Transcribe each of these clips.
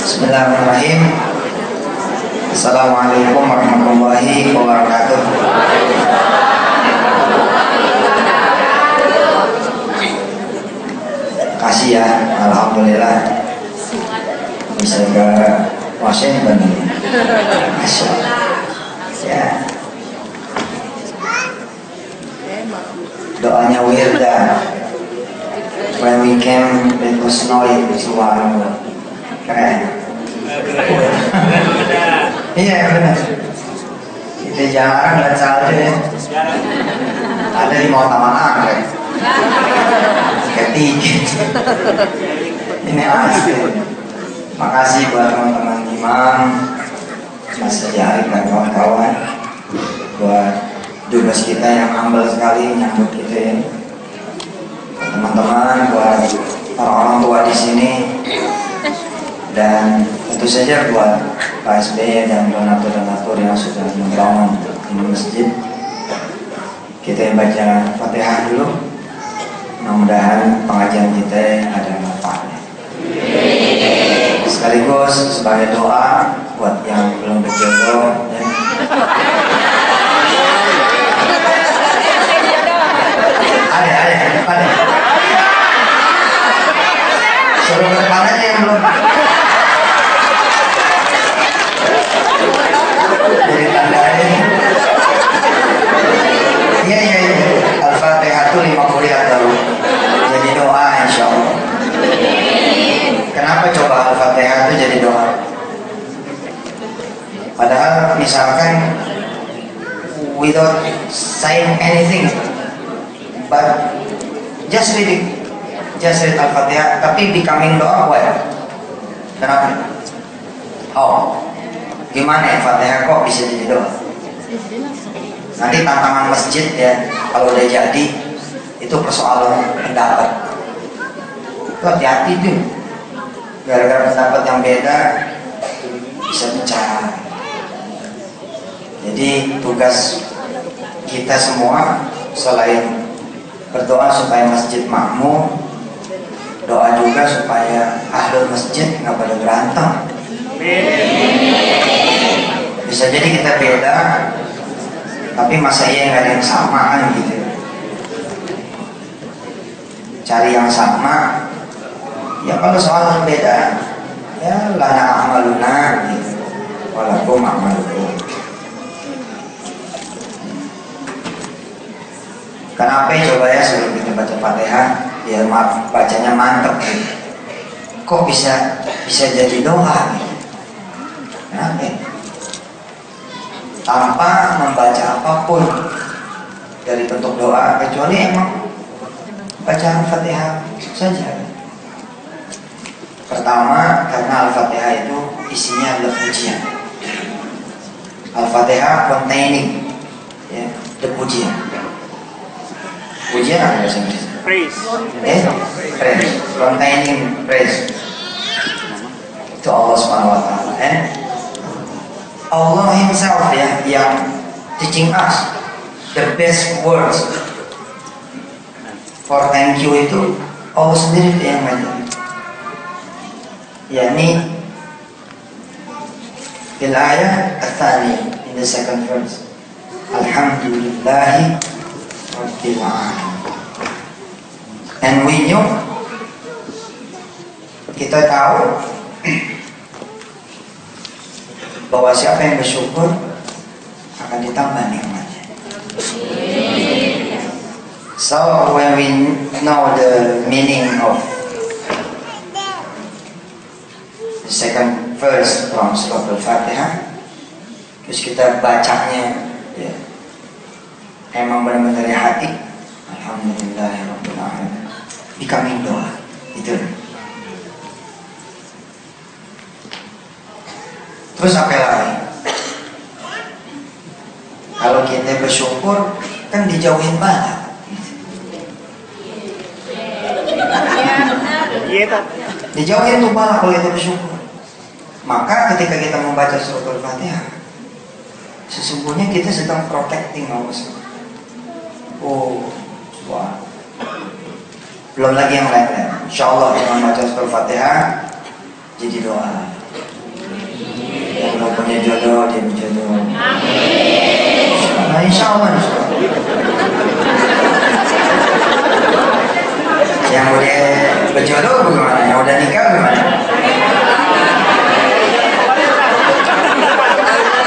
Bismillahirrahmanirrahim. Assalamualaikum warahmatullahi wabarakatuh. Kasih ya, alhamdulillah bisa ke Washington. Masya Allah. Ya. Doanya Wirda. When we came, it was snowing di Suwarno. Keren. Iya benar. Kita jarang lihat salju ya. Ada di mau taman anggrek. Ketiga. Ini asli. Makasih buat teman-teman imam, Mas Jarib dan kawan-kawan, buat dubes kita yang humble sekali menyambut kita ya. Teman-teman, buat orang-orang tua di sini, dan tentu saja buat Pak SBY dan donatur-donatur yang sudah membangun ini masjid. Kita baca Fatihah dulu. Mudah-mudahan pengajian kita ada manfaatnya. Sekaligus sebagai doa buat yang belum berjodoh ya. Ada. Suruh ke depan aja yang belum. Jadi tandain. Iya. Al-Fatihah itu 50 dulu. Jadi doa insya Allah. Kenapa coba Al-Fatihah itu jadi doa? Padahal misalkan without saying anything, but just read Al-Fatihah, tapi becoming doa well. Kenapa? Gimana ya Fatihah kok bisa jadi doa? Nanti tantangan masjid ya, kalau udah jadi itu persoalan pendapat. Itu hati-hati tuh, gara-gara pendapat yang beda bisa pecah. Jadi tugas kita semua selain berdoa supaya masjid makmur, doa juga supaya ahlul masjid nggak pada berantem. Bisa jadi kita beda, tapi masa iya nggak ada yang sama kan gitu. Cari yang sama. Ya kalau soal beda, ya lana amaluna gitu. Walaupun amalukum. Kenapa coba ya sebelum kita baca Fatihah biar bacanya mantep gitu. Kok bisa jadi doa gitu. Kenapa? Tanpa membaca apapun dari bentuk doa kecuali emang bacaan Fatihah saja. Pertama, karena Al-Fatihah itu isinya adalah pujian. Al-Fatihah containing the pujian. Pujian apa bahasa Inggris? Praise. Praise. Containing praise to Allah Subhanahu wa Ta'ala. Allah Himself ya yang teaching us the best words for thank you itu Allah sendiri yang ngajar. Yani bil ayat ats-tsani in the second verse. Alhamdulillahi rabbil alamin. And we knew, kita tahu bahwa siapa yang bersyukur akan ditambah nikmatnya. So when we know the meaning of the second verse from Surah Al-Fatihah, terus kita bacanya ya, emang benar-benar dari hati, alhamdulillahirabbil alamin, becoming doa itu. Terus apa lagi? Kalau kita bersyukur kan dijauhin bala. Dijauhin tuh bala kalau kita bersyukur. Maka ketika kita membaca surah Al-Fatihah, sesungguhnya kita sedang protecting ourselves. Wah. Belum lagi yang lain-lain. Insya Allah dengan baca surah Al-Fatihah jadi doa. belum punya jodoh dia berjodoh. Nah, insya Allah. Yang udah berjodoh bagaimana? Yang udah nikah bagaimana?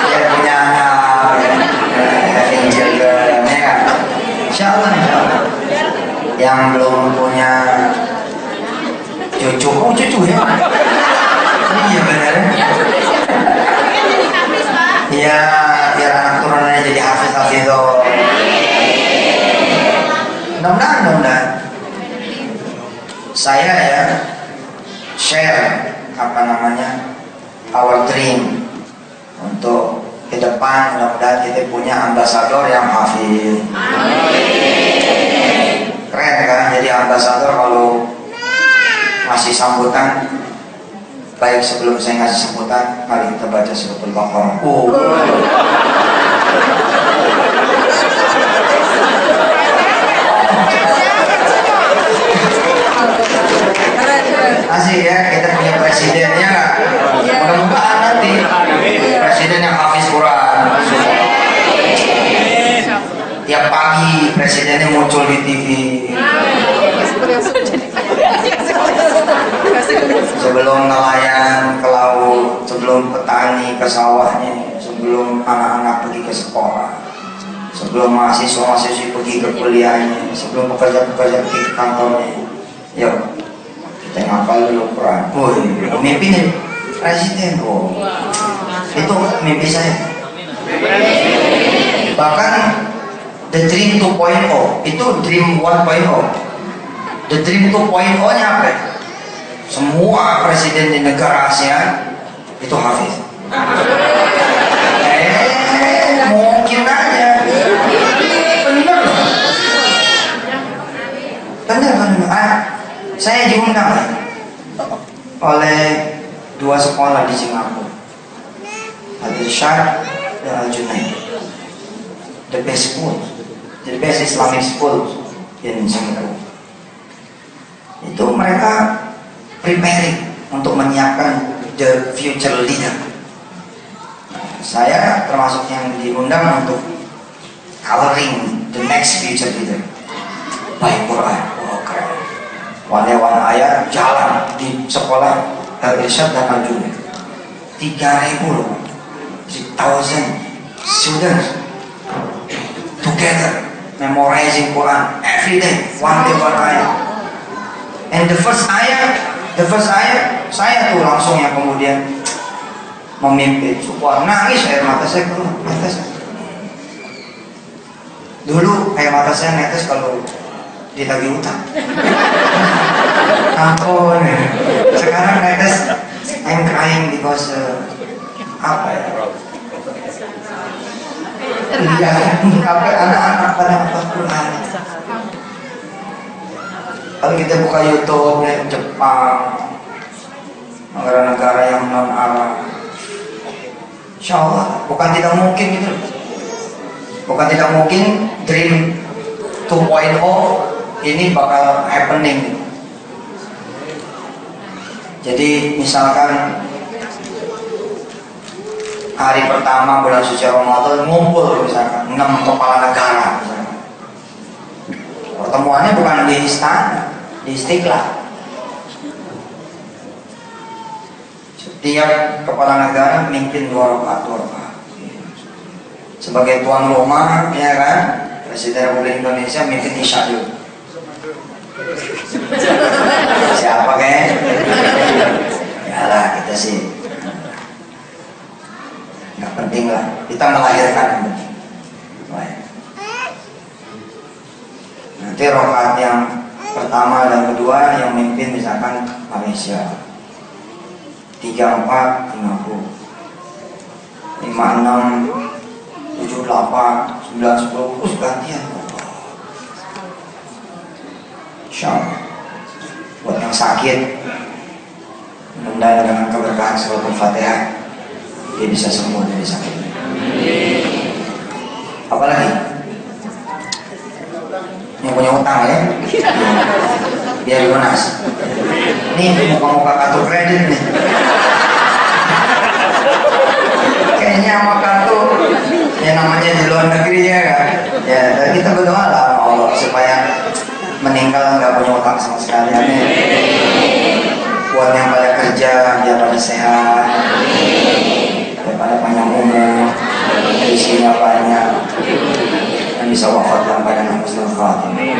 Dia punya anak, children, ya kan? Insya Allah. Yang belum punya cucu, oh cucu ya? Iya benar. Iya, biar anak turunannya jadi hafiz itu. Mudah-mudahan. Saya ya share our dream untuk ke depan. Mudah-mudahan kita punya ambasador yang hafiz. Keren kan? Jadi ambasador kalau ngasih sambutan. Baik, sebelum saya ngasih sambutan, mari kita baca suratul Baqarah. Asik ya, kita punya presidennya nggak? Mudah-mudahan nanti presiden yang hafiz Quran. Tiap pagi presidennya muncul di TV. Sebelum nelayan ke laut, sebelum petani ke sawahnya, sebelum anak-anak pergi ke sekolah, sebelum mahasiswa-mahasiswi pergi ke kuliahnya, sebelum pekerja-pekerja pergi ke kantornya. Yuk, kita ngapal dulu Quran. Mimpi nih presiden. Itu mimpi saya. Bahkan the dream 2.0 itu dream 1.0. The dream 2.0 nya apa? Semua presiden di negara Asia itu hafiz. Mungkin aja. Benar. Saya diundang oleh 2 sekolah di Singapura, Al-Irsyad dan Al-Junaid. The best Islamic school in Singapura. Itu mereka preparing untuk menyiapkan the future leader. Saya termasuk yang diundang untuk coloring the next future leader by Quran. Keren. Wan ayat jalan di sekolah Al-Irsyad dan Al-Junaid. 3.000 loh, 3,000 students together memorizing Quran every day, one ayat. And the first ayat saya tuh langsung yang kemudian memimpin. Wah, nangis air mata saya keluar. Dulu air mata saya netes kalau ditagih utang. Ampun. Sekarang netes I'm crying because apa ya? Iya, sampai anak-anak pada hafal Quran. Kalau kita buka YouTube, Jepang, negara-negara yang non Arab, insya Allah bukan tidak mungkin gitu. Bukan tidak mungkin dream 2.0 ini bakal happening. Jadi misalkan hari pertama bulan suci Ramadan ngumpul misalkan 6 kepala negara misalkan. Pertemuannya bukan di istana, di Istiqlal. Setiap kepala negara memimpin 2 rakaat. Sebagai tuan rumah, ya kan, Presiden Republik Indonesia memimpin Isya dulu. Siapa kan? Yalah, kita sih nggak penting lah. Kita melahirkan yang penting. Nanti rakaat yang pertama dan kedua yang memimpin misalkan Malaysia 3, 4, 50, 5, 6, 7, 8, 9, 10, terus gantian. Insyaallah buat yang sakit, mudah-mudahan dengan keberkahan suratul Fatihah dia bisa sembuh dari sakit. Apalagi yang punya utang ya, biar lunas. Ini muka-muka kartu kredit nih. ini sama kartu yang namanya di luar negeri ya kan. Ya, dan kita berdoa lah sama Allah supaya meninggal nggak punya utang sama sekali. Amin. Buat yang pada kerja biar pada sehat, daripada panjang umur, isinya banyak, dan bisa wafat dalam keadaan husnul khatimah.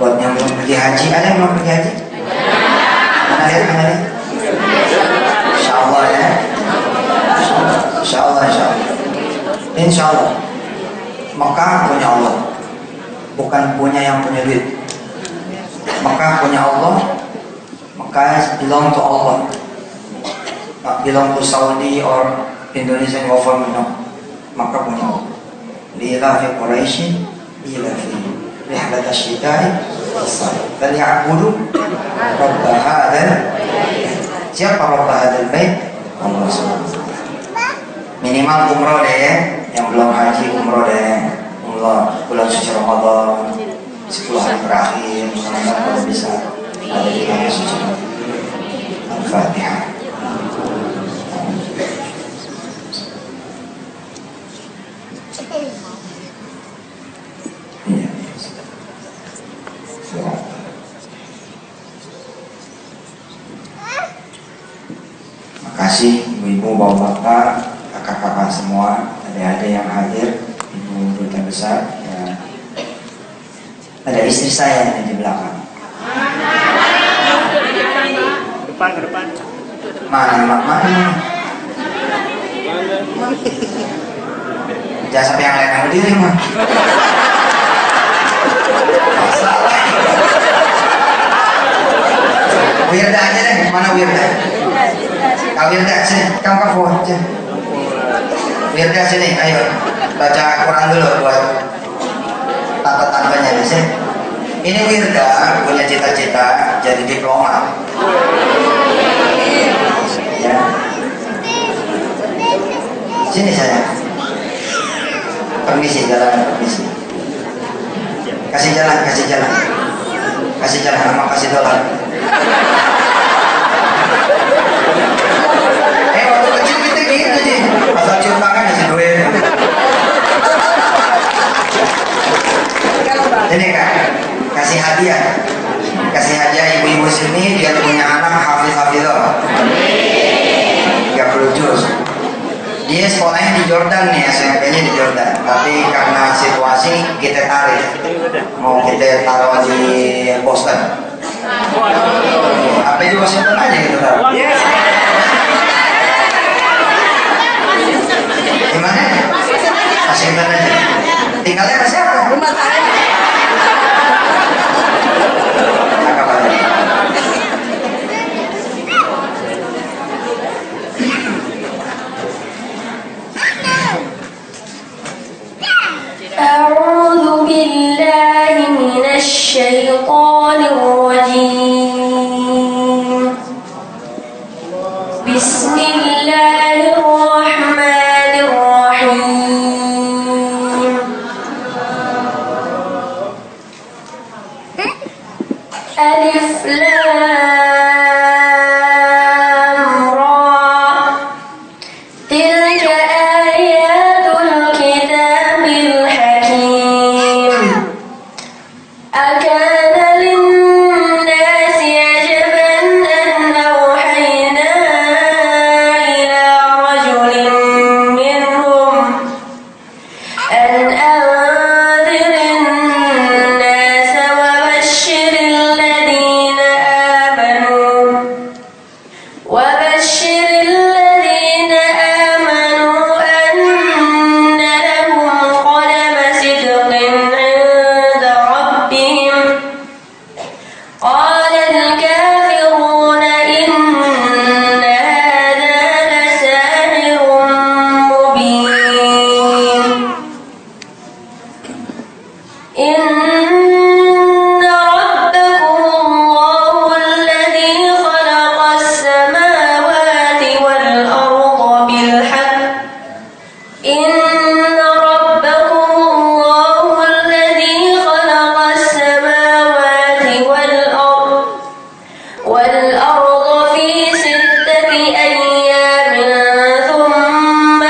Buat yang belum pergi haji, ada yang belum pergi haji? Mana lihat, mana lihat? Insya Allah ya. Insya Allah, insya Allah. Insya Allah. Mekah punya Allah, bukan punya yang punya duit. Mekah punya Allah. Mekah belong to Allah, not belong to Saudi or Indonesian government. No. Mekah punya Allah. Lillahi Quraisy, lillahi rihlat asyidai, falyabudu rabb hadzal. Siapa rabb hadzal bait? Allah SWT. Minimal umroh deh ya, yang belum haji umroh deh. Umroh bulan suci Ramadan 10 hari terakhir, mudah-mudahan kalau bisa ada di tanah suci. Al-Fatihah. Iya. Makasih ibu-ibu, bapak-bapak, kakak-kakak semua, adik-adik yang hadir, ibu duta besar. Ya. Ada istri saya yang di belakang. Ke depan. Mana? Jangan sampai yang lain yang berdiri mah. Salah. Wirda aja deh, mana Wirda? Kak Wirda sini, kamu kafur aja. Wirda sini, ayo baca Quran dulu buat tante-tantenya di sini. Ini Wirda punya cita-cita jadi diplomat. Ya. Sini saya. Permisi, jalan, permisi. Kasih jalan. Sama kasih dolar. Waktu kecil kita gitu sih. Asal cium tangan kasih duit. Ini Kak, kasih hadiah ibu-ibu sini biar punya anak hafiz-hafizah 30 juz. Dia sekolahnya di Jordan nih, SMP-nya di Jordan, tapi karena situasi kita tarik, mau kita taruh di Boston. Apa di Washington aja gitu kan? Gimana? Washington aja. Tinggalnya sama siapa? Rumah saya. أعوذ بالله من الشيطان الرجيم. بسم الله الرحمن الرحيم. ألف لام را تلك آيات الكتاب الحكيم. أكان للناس عجبا أن أوحينا إلى رجل منهم أن أنذر الناس وبشر الذين آمنوا أن لهم قدم صدق عند ربهم. قال الكافرون إن هذا لساحر مبين. إن ربكم الله الذي خلق السماوات والأرض بالحق. إن ربكم الله الذي خلق السماوات والأرض في 6 أيام ثم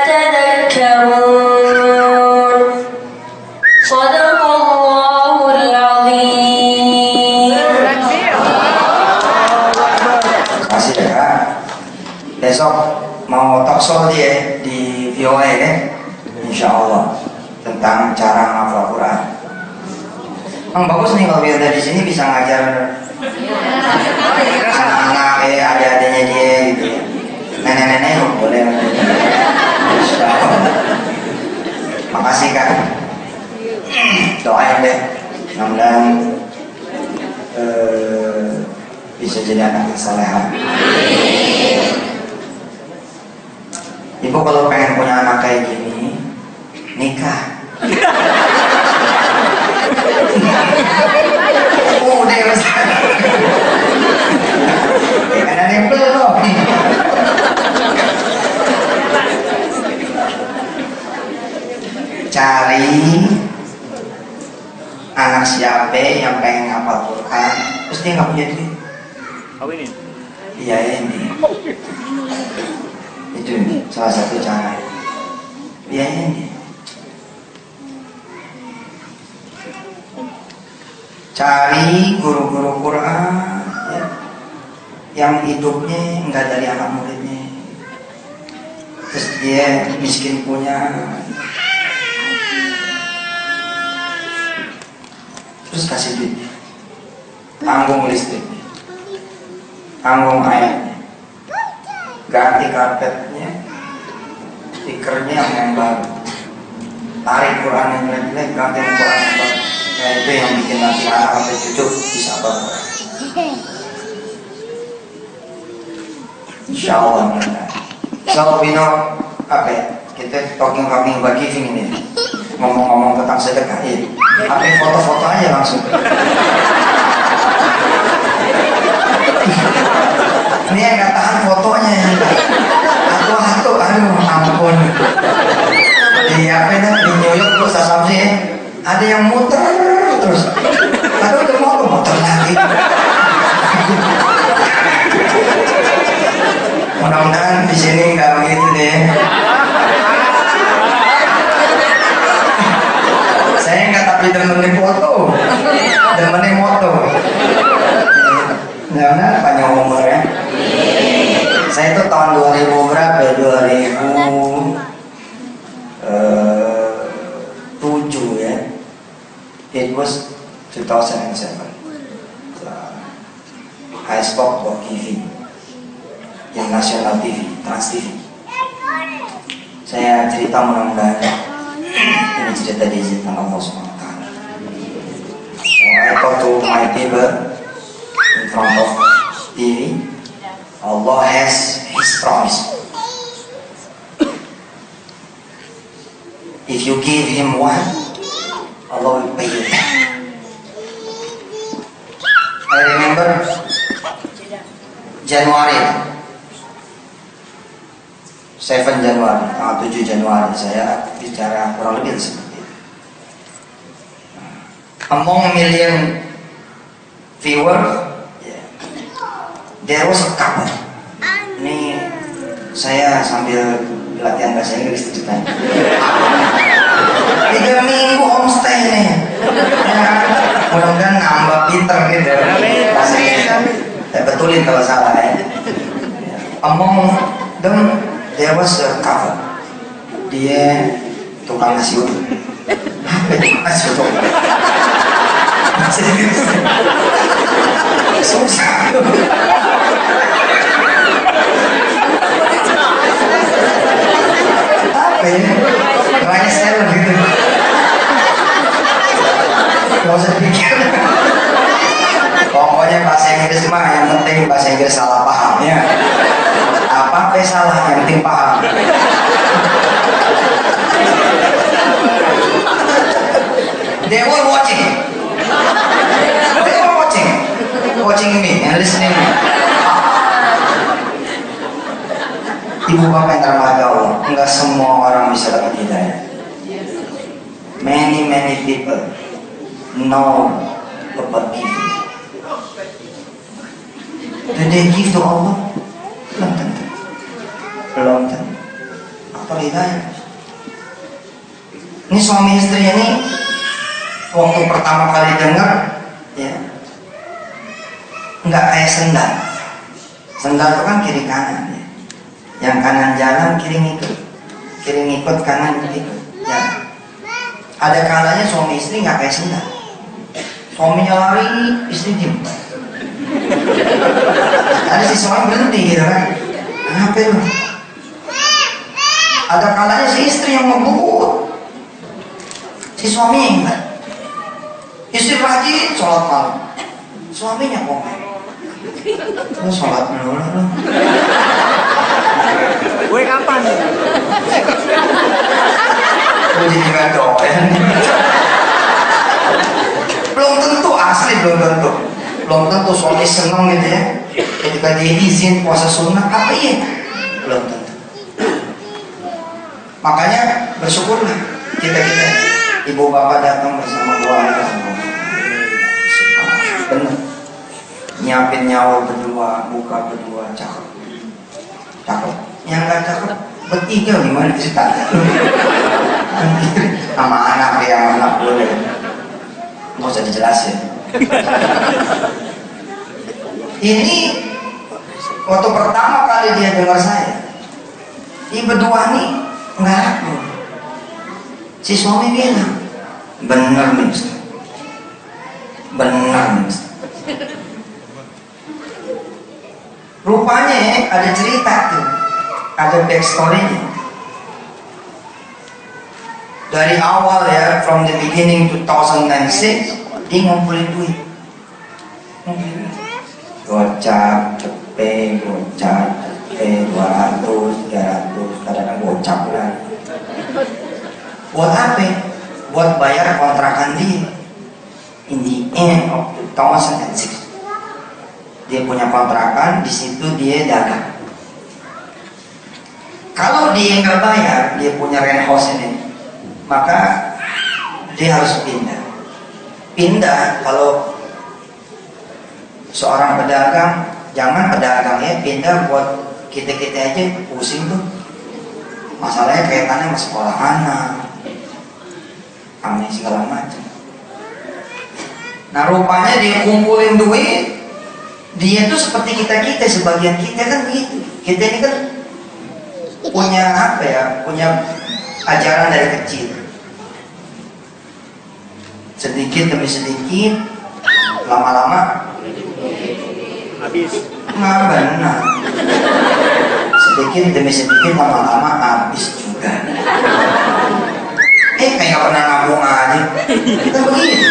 تذكرون صدق الله العظيم. Kasih ya Kak. Besok mau talk show dia di VOA kan? Insya Allah tentang cara menghafal Quran. Bagus nih kalau dia di sini bisa ngajar anak-anak adik-adiknya dia gitu ya. Nenek-nenek boleh. Insya Allah. Makasih Kak. Doain deh. Mudah-mudahan bisa jadi anak yang salehah. Ibu kalau pengen punya anak kayak gini, nikah. Udah Ustaz. Karena nempel loh. Cari anak siapa yang pengen hafal Quran, terus dia nggak punya duit. Kawinin. Iya ini. Itu salah satu cara. Iya ini. Cari guru-guru Quran ya, yang hidupnya enggak dari anak muridnya, terus dia miskin punya, terus kasih duit, tanggung listrik, tanggung airnya, ganti karpetnya, stikernya yang baru, tarik Quran yang jelek-jelek, ganti yang Quran yang baru. Nah itu yang bikin nanti anak sampai cucu bisa apa? Insya Allah. So we know apa ya? Kita talking about giving ini, ngomong-ngomong tentang sedekah ini. Apa foto-foto aja langsung. Ini yang nggak tahan fotonya yang atu-atu, aduh ampun. Di apa ini di New York terus Samsi ada yang muter terus, aduh udah mau muter lagi. Mudah-mudahan di sini nggak begitu deh. Saya nggak tapi demenin foto, demenin moto. Mudah-mudahan panjang umur ya. Saya itu tahun 2000 berapa? 2007 ya. It was 2007. I stopped for giving yang nasional TV, Trans TV. Saya cerita mudah-mudahan ini cerita diizinkan Allah SWT. I talk to my neighbor in front of TV. Allah has His promise. If you give Him one, Allah will pay you back. I remember Januari 7 Januari, tanggal 7 Januari saya bicara kurang lebih seperti itu. Among million viewers, there was a couple. Ini saya sambil latihan bahasa Inggris ceritanya. 3 minggu homestay nih. Ya, mudah-mudahan nambah pinter gitu bahasa Inggris. Saya betulin kalau salah ya. Among them there was a couple. Dia tukang nasi uduk. Apa itu nasi uduk? Bahasa Inggris. Susah. Apa ya? Banyak seller gitu. Gak usah dipikir. Pokoknya bahasa Inggris mah yang penting bahasa Inggris salah paham ya. Apa salah yang penting paham. They were watching me and listening me. Ibu bapak yang terhormat Allah, enggak semua orang bisa dapat hidayah. Many people know about giving. Do they give to Allah? Belum tentu. faktor hidayah. Ini suami istri ini waktu pertama kali dengar, ya, nggak kayak sendal. Sendal itu kan kiri kanan, ya. Yang kanan jalan, kiri ngikut, kanan ikut. Ya. Ada kalanya suami istri nggak kayak sendal. Suaminya lari, istri diem. Ada si suami berhenti gitu kan. Apa lu? Ada kalanya si istri yang ngebut, si suaminya enggak. Istri rajin sholat malam, suaminya komen, lu sholat dulu lu. Gue kapan? Lu jadi doyan. Belum tentu asli, belum tentu suami seneng gitu ya. Ketika dia izin puasa sunnah, apa iya? Belum tentu. Makanya bersyukurlah kita ibu bapak datang bersama keluarga. Bener. Nyiapin nyawa berdua, buka berdua, cakep. Yang nggak cakep bertiga gimana ceritanya? Sama anak ya, anak boleh. Nggak usah dijelasin. Ini waktu pertama kali dia dengar saya, ini berdua nih nggak aku. Si suami bilang, bener nih Ustaz. Rupanya ada cerita tuh, ada backstory-nya. Dari awal ya, from the beginning 2006, dia ngumpulin duit. Gocap, cepet, 200, 300, kadang-kadang gocap lah. Buat apa? Buat bayar kontrakan dia. In the end of 2006, dia punya kontrakan, di situ dia dagang. Kalau dia nggak bayar, dia punya rent house ini, maka dia harus pindah. Kalau seorang pedagang, jangan pedagangnya pindah, buat kita aja pusing tuh. Masalahnya kaitannya sama sekolah anak, sama segala macam. Nah rupanya dia kumpulin duit, dia tuh seperti kita sebagian kita kan begitu. Kita ini kan punya apa ya? Punya ajaran dari kecil. Sedikit demi sedikit, lama-lama Habis. nggak benar. Sedikit demi sedikit, lama-lama habis juga. Kayak nggak pernah nabung aja. Kita begitu.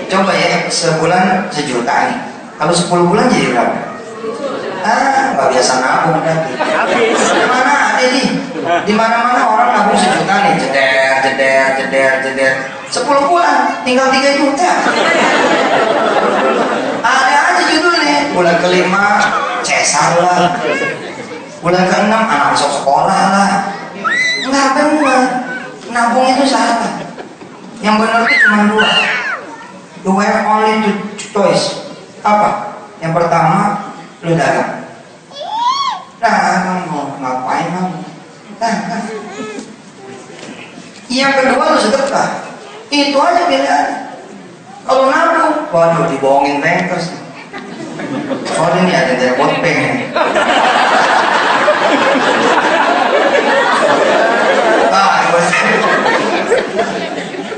Coba ya, sebulan 1 juta nih. Kalau 10 bulan jadi berapa? Nggak biasa nabung lagi. Habis. Mana ada nih? Di mana-mana orang nabung 1 juta nih, jeder. 10 bulan tinggal 3 juta. Ada aja judulnya. Bulan ke-5 cesar lah. Bulan ke-6 anak masuk sekolah lah. Nggak benar. Nabung itu salah. Yang benar itu cuma 2. You have only 2 choice. Apa? Yang pertama, lu dagang. Dagang mau ngapain kamu? Dagang. Yang kedua lu sedekah. Itu aja pilihan. Kalau nabung, waduh dibohongin bankers. Soalnya ini ada dari world bank.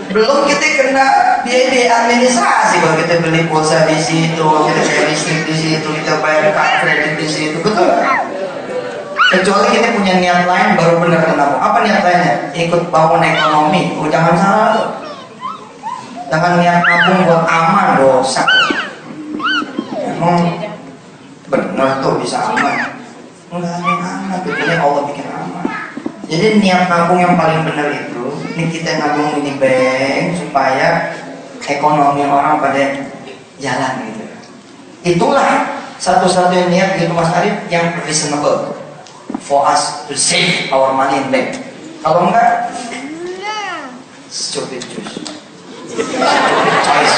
Belum kita kena biaya administrasi. Kalau kita beli pulsa di situ, kita bayar listrik di situ, kita bayar kartu kredit di situ, betul? Kecuali kita punya niat lain, baru benar nabung. Apa niat lainnya? Ikut bangun ekonomi. Jangan salah tuh. Jangan niat nabung buat aman, dosa. Emang benar tuh bisa aman? Enggak ada yang aman, ini Allah bikin aman. Jadi niat nabung yang paling benar itu, ini kita nabung di bank supaya ekonomi orang pada jalan gitu. Itulah satu-satunya niat gitu Mas Arif yang reasonable for us to save our money in bank. Kalau enggak, stupid choice.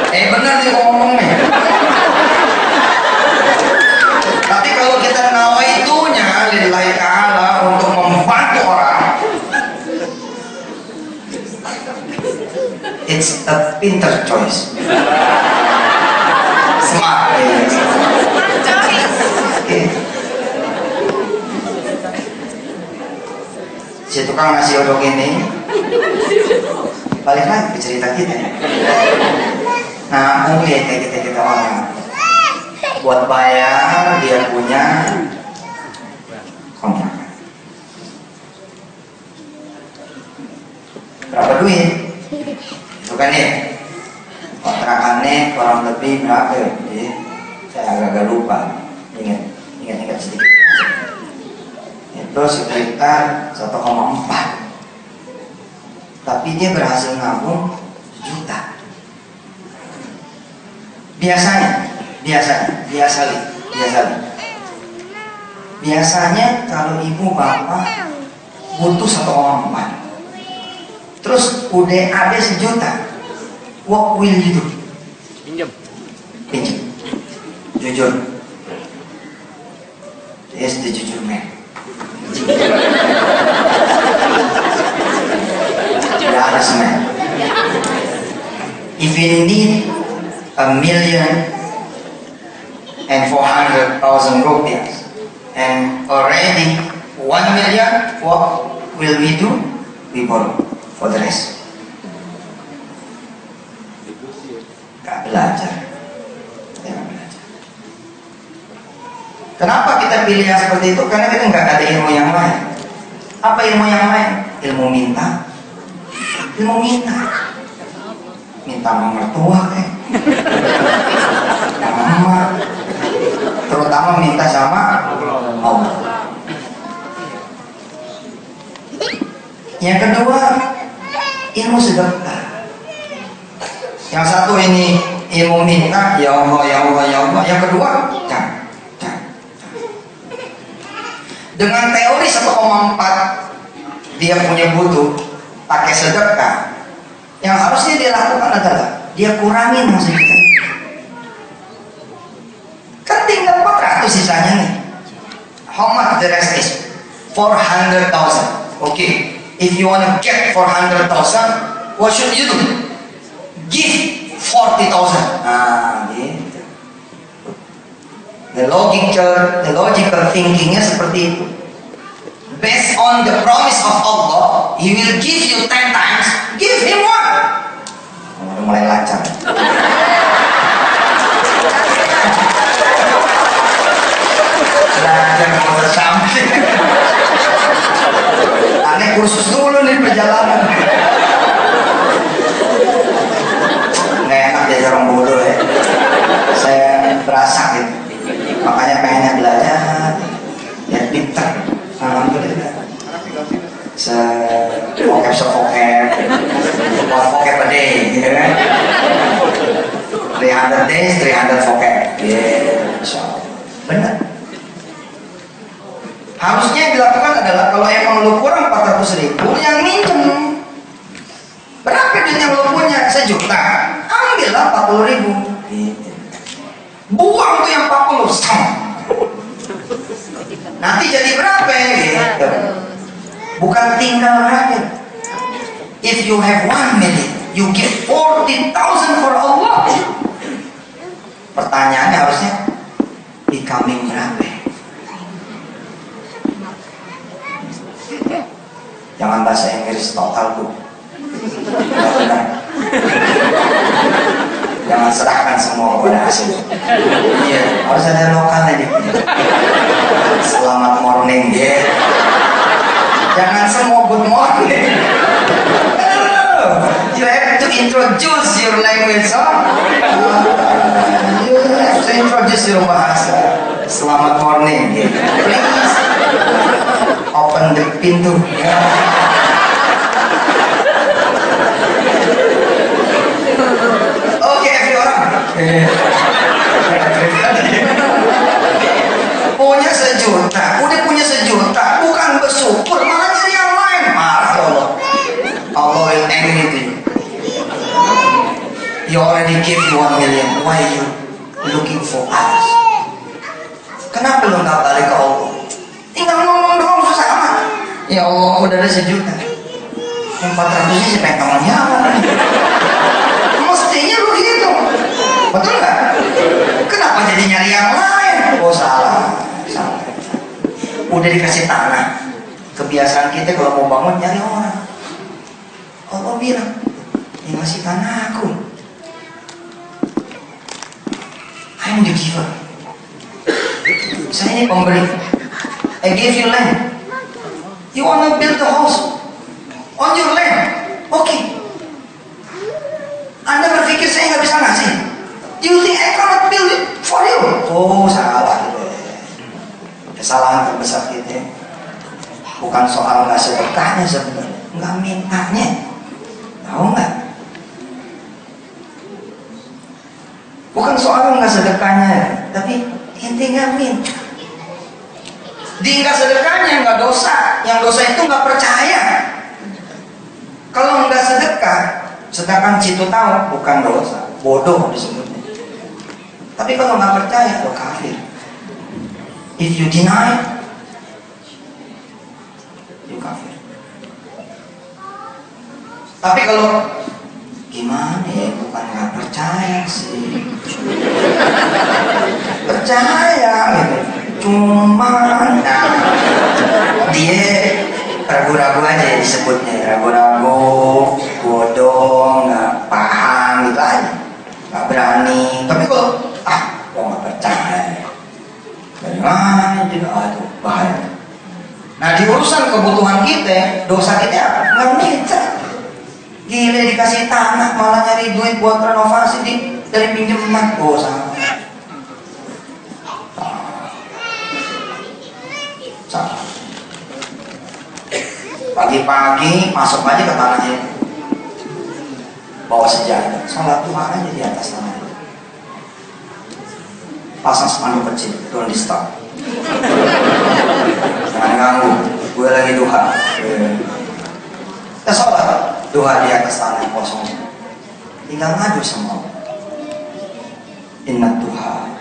Benar nih ngomongnya. Tapi kalau kita nawa itunya lillahi ta'ala, untuk membantu orang, it's a pinter choice. Smart. Oke. Si tukang nasi odong ini balik lagi ke cerita kita. Nah, mungkin kayak kita orang buat bayar dia punya kontrakan. Berapa duit? Itu kan ya, kontrakannya kurang lebih berapa ya? Saya agak lupa. Ingat sedikit. Itu sekitar 1,4. Tapi dia berhasil nabung juta. Biasanya kalau ibu bapak butuh 1,4, terus udah ada sejuta, what will you do? Pinjam. Jujur. Yes, the jujur man. Tidak ada semen. If you need 1,400,000 rupiah and already 1 million, what will we do? We borrow for the rest. Gak belajar. Kenapa kita pilih yang seperti itu? Karena kita nggak ada ilmu yang lain. Apa ilmu yang lain? Ilmu minta. Minta sama mertua sama mama, terutama minta sama Allah. Yang kedua, ilmu sedekah. Yang satu ini ilmu minta, ya Allah, ya Allah, ya Allah. Yang kedua, jangan. Dengan teori 1,4 dia punya butuh pakai sedekah, yang harusnya dia lakukan adalah dia kurangin yang sedikit. Kan tinggal 400 sisanya nih. How much the rest is? 400,000. Okay, if you want to get 400,000, what should you do? Give 40,000. Nah, gitu. The logical thinkingnya seperti itu. Based on the promise of Allah, He will give you 10 times. Give Him one. Udah mulai lancar. Belajar kalau sampai. Aneh kursus dulu nih perjalanan. Nggak enak jadi orang bodoh ya. Saya berasa gitu. Makanya pengennya belajar ya pintar. Alhamdulillah. Vocab a day gitu kan. 300 days 300 vocab. Insyaallah. Benar. Harusnya yang dilakukan adalah kalau emang lu kurang 400.000, yang minjem. Berapa duit yang lu punya? 1 juta. Ambillah 40.000. Buang tuh yang 40 sama. Nanti jadi berapa gitu. Bukan tinggal rakyat. If you have 1 million, you give 40,000 for Allah. Pertanyaannya harusnya becoming berapa? Jangan bahasa Inggris total tuh. Jangan serahkan semua kepada hasil. Iya, harus ada lokalnya nih. Selamat morning, ya. Jangan semua good morning. You have to introduce your language, huh? You have to introduce your bahasa. Selamat morning, ya. Please open the pintu. Punya 1 juta, udah punya 1 juta, bukan bersyukur, malah nyari yang lain. Marah ya Allah. Allah will angry to you. You already give you 1 million. Why you looking for others? Kenapa lu nggak balik ke Allah? Tinggal ngomong doang susah amat. Ya Allah, udah ada 1 juta. 400-nya siapa yang tanggung jawab? Mestinya begitu. Betul nggak? Kenapa jadi nyari yang lain? Oh salah. Udah dikasih tanah. Kebiasaan kita kalau mau bangun nyari orang. Allah bilang, ini masih tanah aku. I'm the giver. Saya ini pemberi. I give you land. You wanna build the house on your land? Okay. Anda berpikir saya nggak bisa ngasih? Do you think I cannot build it for you? Oh salah gitu. Kesalahan terbesar kita bukan soal nggak sedekahnya sebenarnya, nggak mintanya, tahu nggak? Bukan soal nggak sedekahnya, tapi ente nggak minta. Di nggak sedekahnya nggak dosa, yang dosa itu nggak percaya. Kalau nggak sedekah, sedangkan situ tahu bukan dosa, bodoh disebutnya. Tapi kalau nggak percaya, lo kafir. If you deny, you kafir. Tapi kalau gimana ya, bukan nggak percaya sih, percaya gitu. Cuma dia ragu-ragu aja disebutnya, ragu-ragu, bodoh, nggak paham gitu aja, nggak berani. Tapi kalau kok nggak percaya, dari mana juga aduh bahaya. Nah di urusan kebutuhan kita, dosa kita apa? Nggak minta. Gila dikasih tanah malah nyari duit buat renovasi dari pinjaman. Oh salah. Salah. Pagi-pagi masuk aja ke tanahnya, bawa sejadah, salat Tuhan aja di atas tanah, pasang spanduk kecil, don't disturb, jangan ganggu, gue lagi duha. Kita sholat duha di atas tanah kosong, tinggal ngadu sama Allah. Inna duha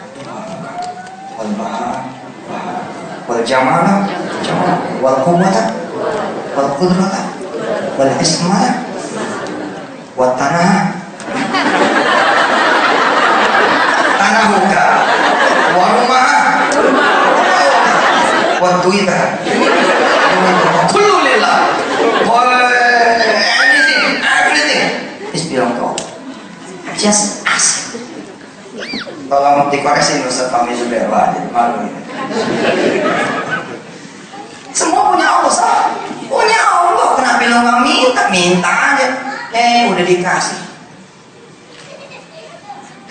wal bahar wal jamala wal quwwata wal qudrata wal ismata wal tanah buka wal rumah wal duita kullu lillah wal everything is belong to Allah. Just ask. Tolong dikoreksi Ustaz Fahmi Zubair, jadi malu ini. Semua punya Allah, sah. Punya Allah, kenapa lo nggak minta? Minta aja. Udah dikasih.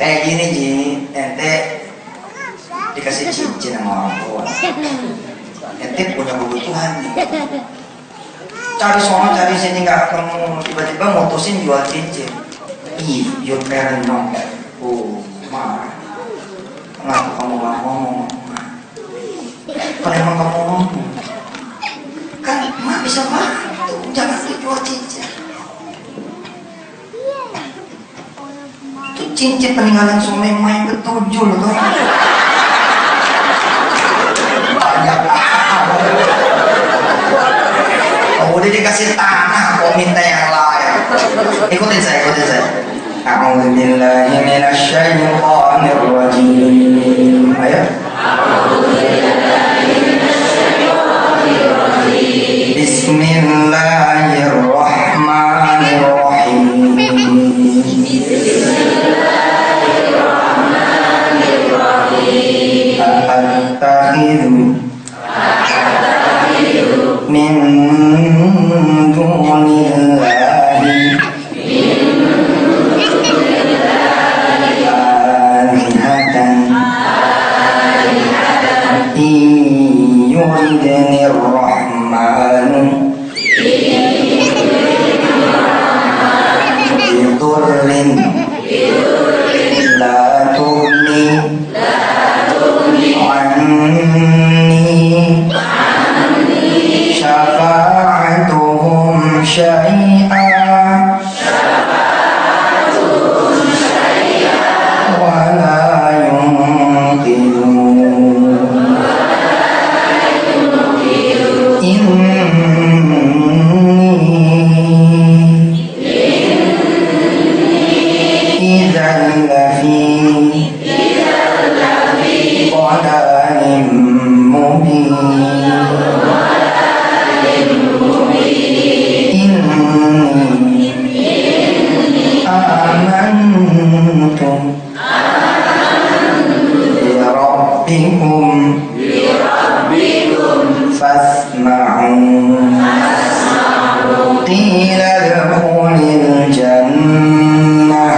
Kayak gini Ji, ente dikasih cincin sama orang tua. Ente punya kebutuhan nih. Cari sono, cari sini nggak ketemu, tiba-tiba mutusin jual cincin. Your parent know. Oh, ma. Kenapa kamu nggak ngomong? Kalau emang kamu ngomong, kan mak bisa bantu, jangan dijual cincin. Itu cincin peninggalan suami emak yang ke-7 loh tuh. Banyak udah dikasih tanah, kok minta yang lain. Ikutin saya. A'udzu billahi minasy syaithanir rajim. Ayo. Bismillahirrahmanirrahim. Attakhidhu min dunillahi yuridnir rahmanu bidurrin la tughni anni syafa'atuhum idzan lafi dhalalin mubin. Amantum birabbikum fasma'un qila adkhulil jannah.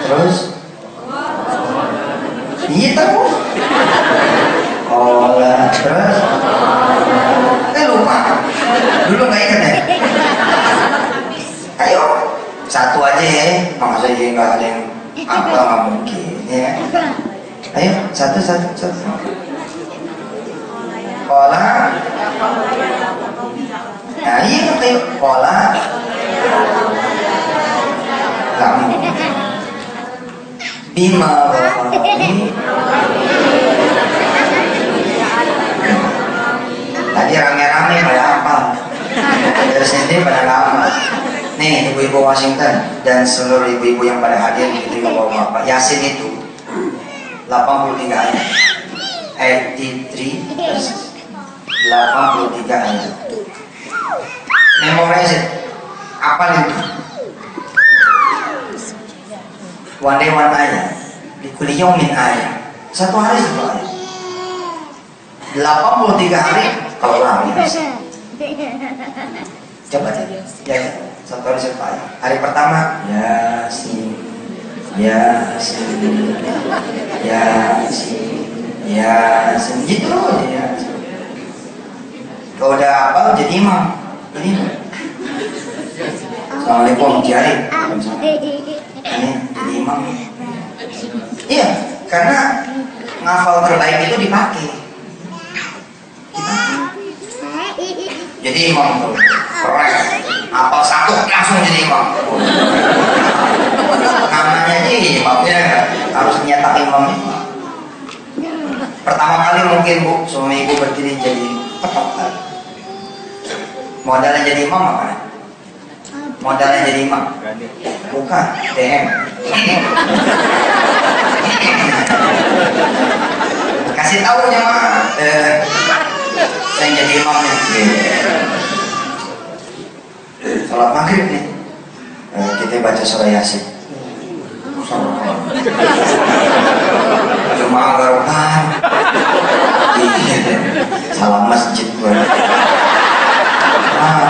Terus iya tahu terus lupa dulu nggak ingat ya. Ayo satu aja ya, maksudnya nggak ada yang apa nggak mungkin ya. Ayo satu. Pola. Nah iya ayo pola. Kamu bima tadi rame-rame pada apa? Terus sendiri pada lama. Nih ibu-ibu Washington dan seluruh ibu-ibu yang pada hadir gitu bapak-bapak. Yasin itu 83 ayat. 83 verses. 83 ayat. Memorize it. Apa itu? One day one ayat. Di kuliah min ayat. Satu hari satu ayat. 83 hari kalau lari. Coba aja. Ya. Satu hari satu ayat. Hari pertama Yasin, gitu ya. Kalau udah hafal jadi imam. Ini. Assalamualaikum Kiai. Ini jadi imam. Iya, karena ngafal terbaik itu dipakai. Jadi imam tuh keren. Hafal satu langsung jadi imam. Namanya aja imamnya harus nyetak imam. Pertama kali mungkin bu, suami ibu berdiri jadi modalnya jadi imam apa? Modalnya jadi imam? Bukan, DM. Kasih tahu jemaah, saya jadi imamnya. Salat maghrib nih, kita baca surah Yasin. Cuma garukan. Salam masjid gue.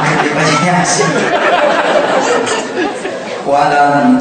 Kita baca Yasin. Walam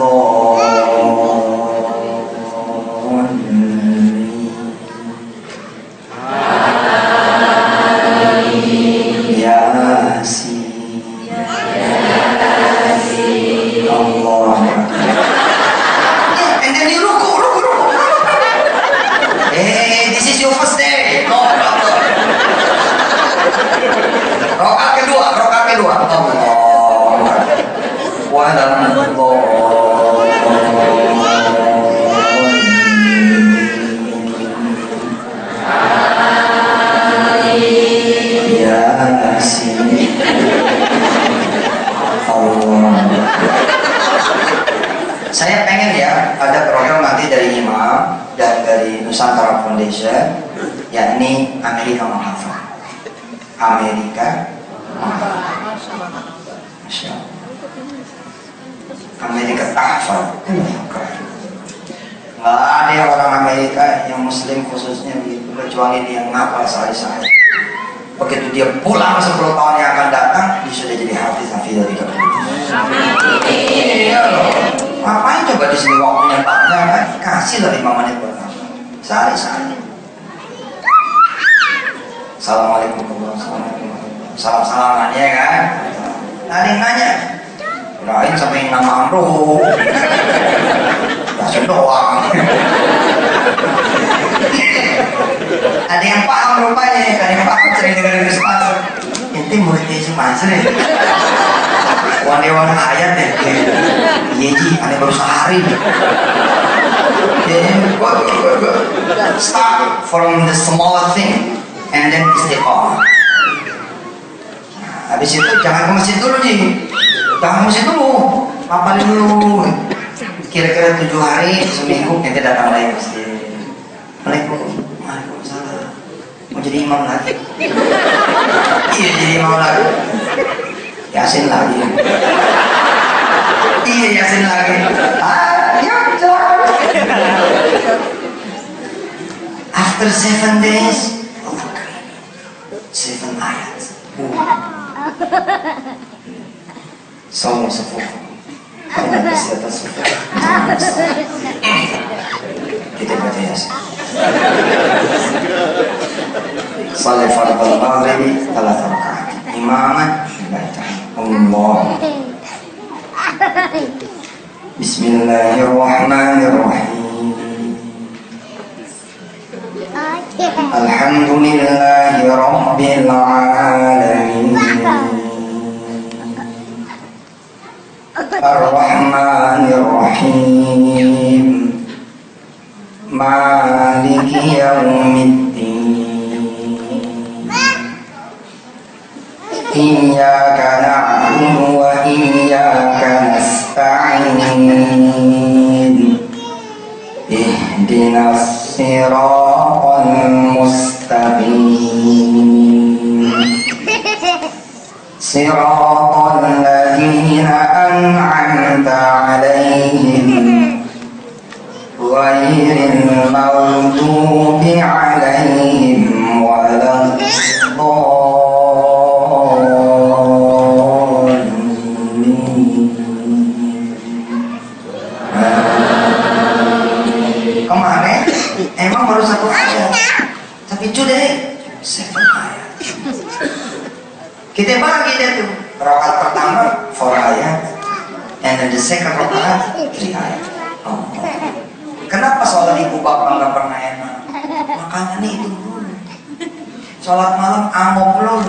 saya pengen ya ada program nanti dari Imam dan dari Nusantara Foundation, yakni Amerika Menghafal. Amerika Menghafal. Masya Allah. Amerika Tahfal. Nggak ada yang orang Amerika yang Muslim khususnya begitu, kecuali dia ngapal sehari-hari. Begitu dia pulang 10 tahun yang akan datang, dia sudah jadi hafiz dari kebenaran. Iya loh. Ngapain coba di sini waktunya banyak kan? Kasih lah 5 menit buat kamu. Sehari-hari. Assalamualaikum warahmatullahi wabarakatuh. Salam-salaman ya kan? Ada yang nanya. Lain sampai nama Amro. Langsung doang. Ada yang paham rupanya, ada yang paham sering dengerin Ustaz. Inti muridnya si Mansur ya. Wan ayat ya. Iya ji, aneh baru sehari. Yeah, good. Start from the small thing and then istiqomah. Habis itu jangan ke masjid dulu nih. Jangan ke masjid dulu. Hafalin dulu. Kira-kira 7 hari, seminggu nanti datang lagi ke masjid. Waalaikumsalam. Mau jadi imam lagi? Iya, jadi imam lagi. Yasin lagi. Iya, Yasin lagi. Ya, after 7 days, 7 ayat. Semua sepuh. Karena berserta sepuh. Kita baca Yasin. Salat fardhu maghrib 3 rakaat. Imaman Allah. Bismillahirrahmanirrahim. Alhamdulillahi rabbil alamin. Ar-Rahmanir Rahim. Maliki yaumiddin. Iyyaka na'budu wa iyyaka nasta'in. Ihdinas siratal mustaqim. Siratal ladzina an'amta 'alaihim ghairil maghdubi 'alaihim waladdallin. Kemarin emang baru 1 ayat, tapi today 7 ayat. Kita bagi dia tuh, rakaat pertama 4 ayat, and then the second rakaat 3 ayat. Oh. Kenapa sholat ibu bapak nggak pernah enak? Makanya nih itu dulu. Sholat malam amok belum.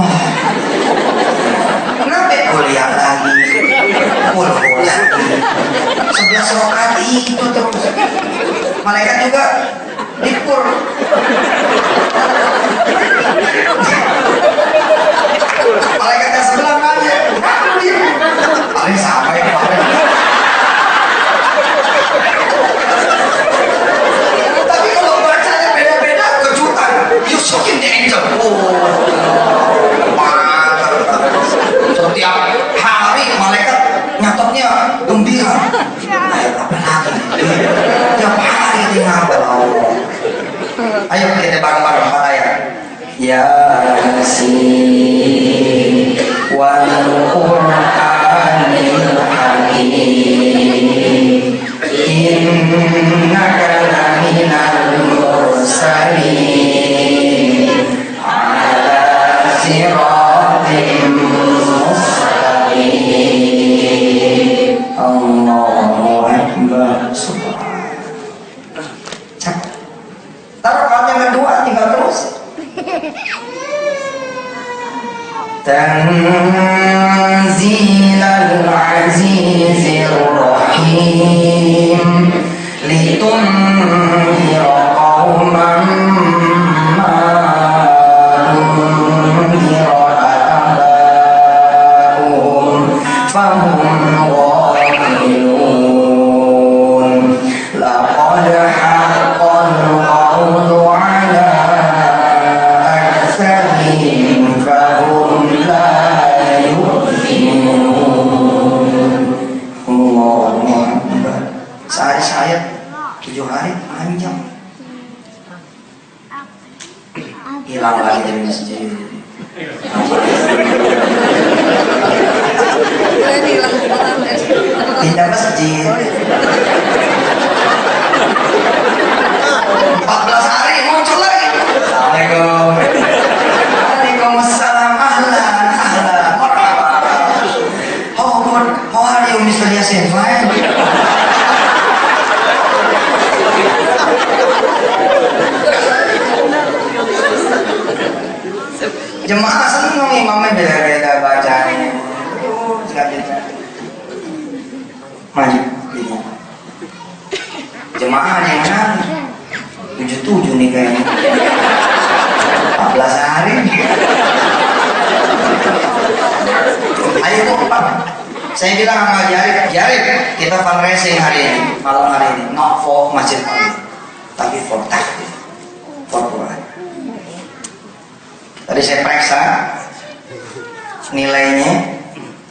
Wah. Kenapa kuliah lagi? Kuliah lagi. 11 rakaat itu terus. Malaikat juga libur. Malaikat yang sebelah aja. Paling sama ya paling. Tapi kalau bacanya beda-beda kejutan. You shocking the angel. Setiap hari malaikat nyatetnya gembira. Ayat apa lagi? Tiap hari dia ngapel. Ayo kita bareng-bareng ayat. Yasin wal Qur'anil Hakim innaka laminal mursalin ala siratin mustaqim. Allahu Akbar. Subhanallah. Taruh yang kedua tinggal terus. Tanzilal Azizir Rahim litunzira qauman ma unzira aba'uhum fahum ghafilun. Laqad haqqal qawlu ala aktharihim fahum la yu'minun. Allahu Akbar. Sehari saya 7 hari panjang. Hilang lagi dari masjid. Pindah masjid. 14 hari muncul lagi. Assalamualaikum. Waalaikumsalam. Ahlan, ahlan. Marhaba. How are you, Mr. Yasin? Fine. Jemaah seneng imamnya beda-beda bacanya. Maju. kayaknya. 14 hari. Ayo Pak. Saya bilang sama Jarif, kita fundraising hari ini, malam hari ini, not for masjid only, tapi for takdir, for Quran. Tadi saya periksa nilainya,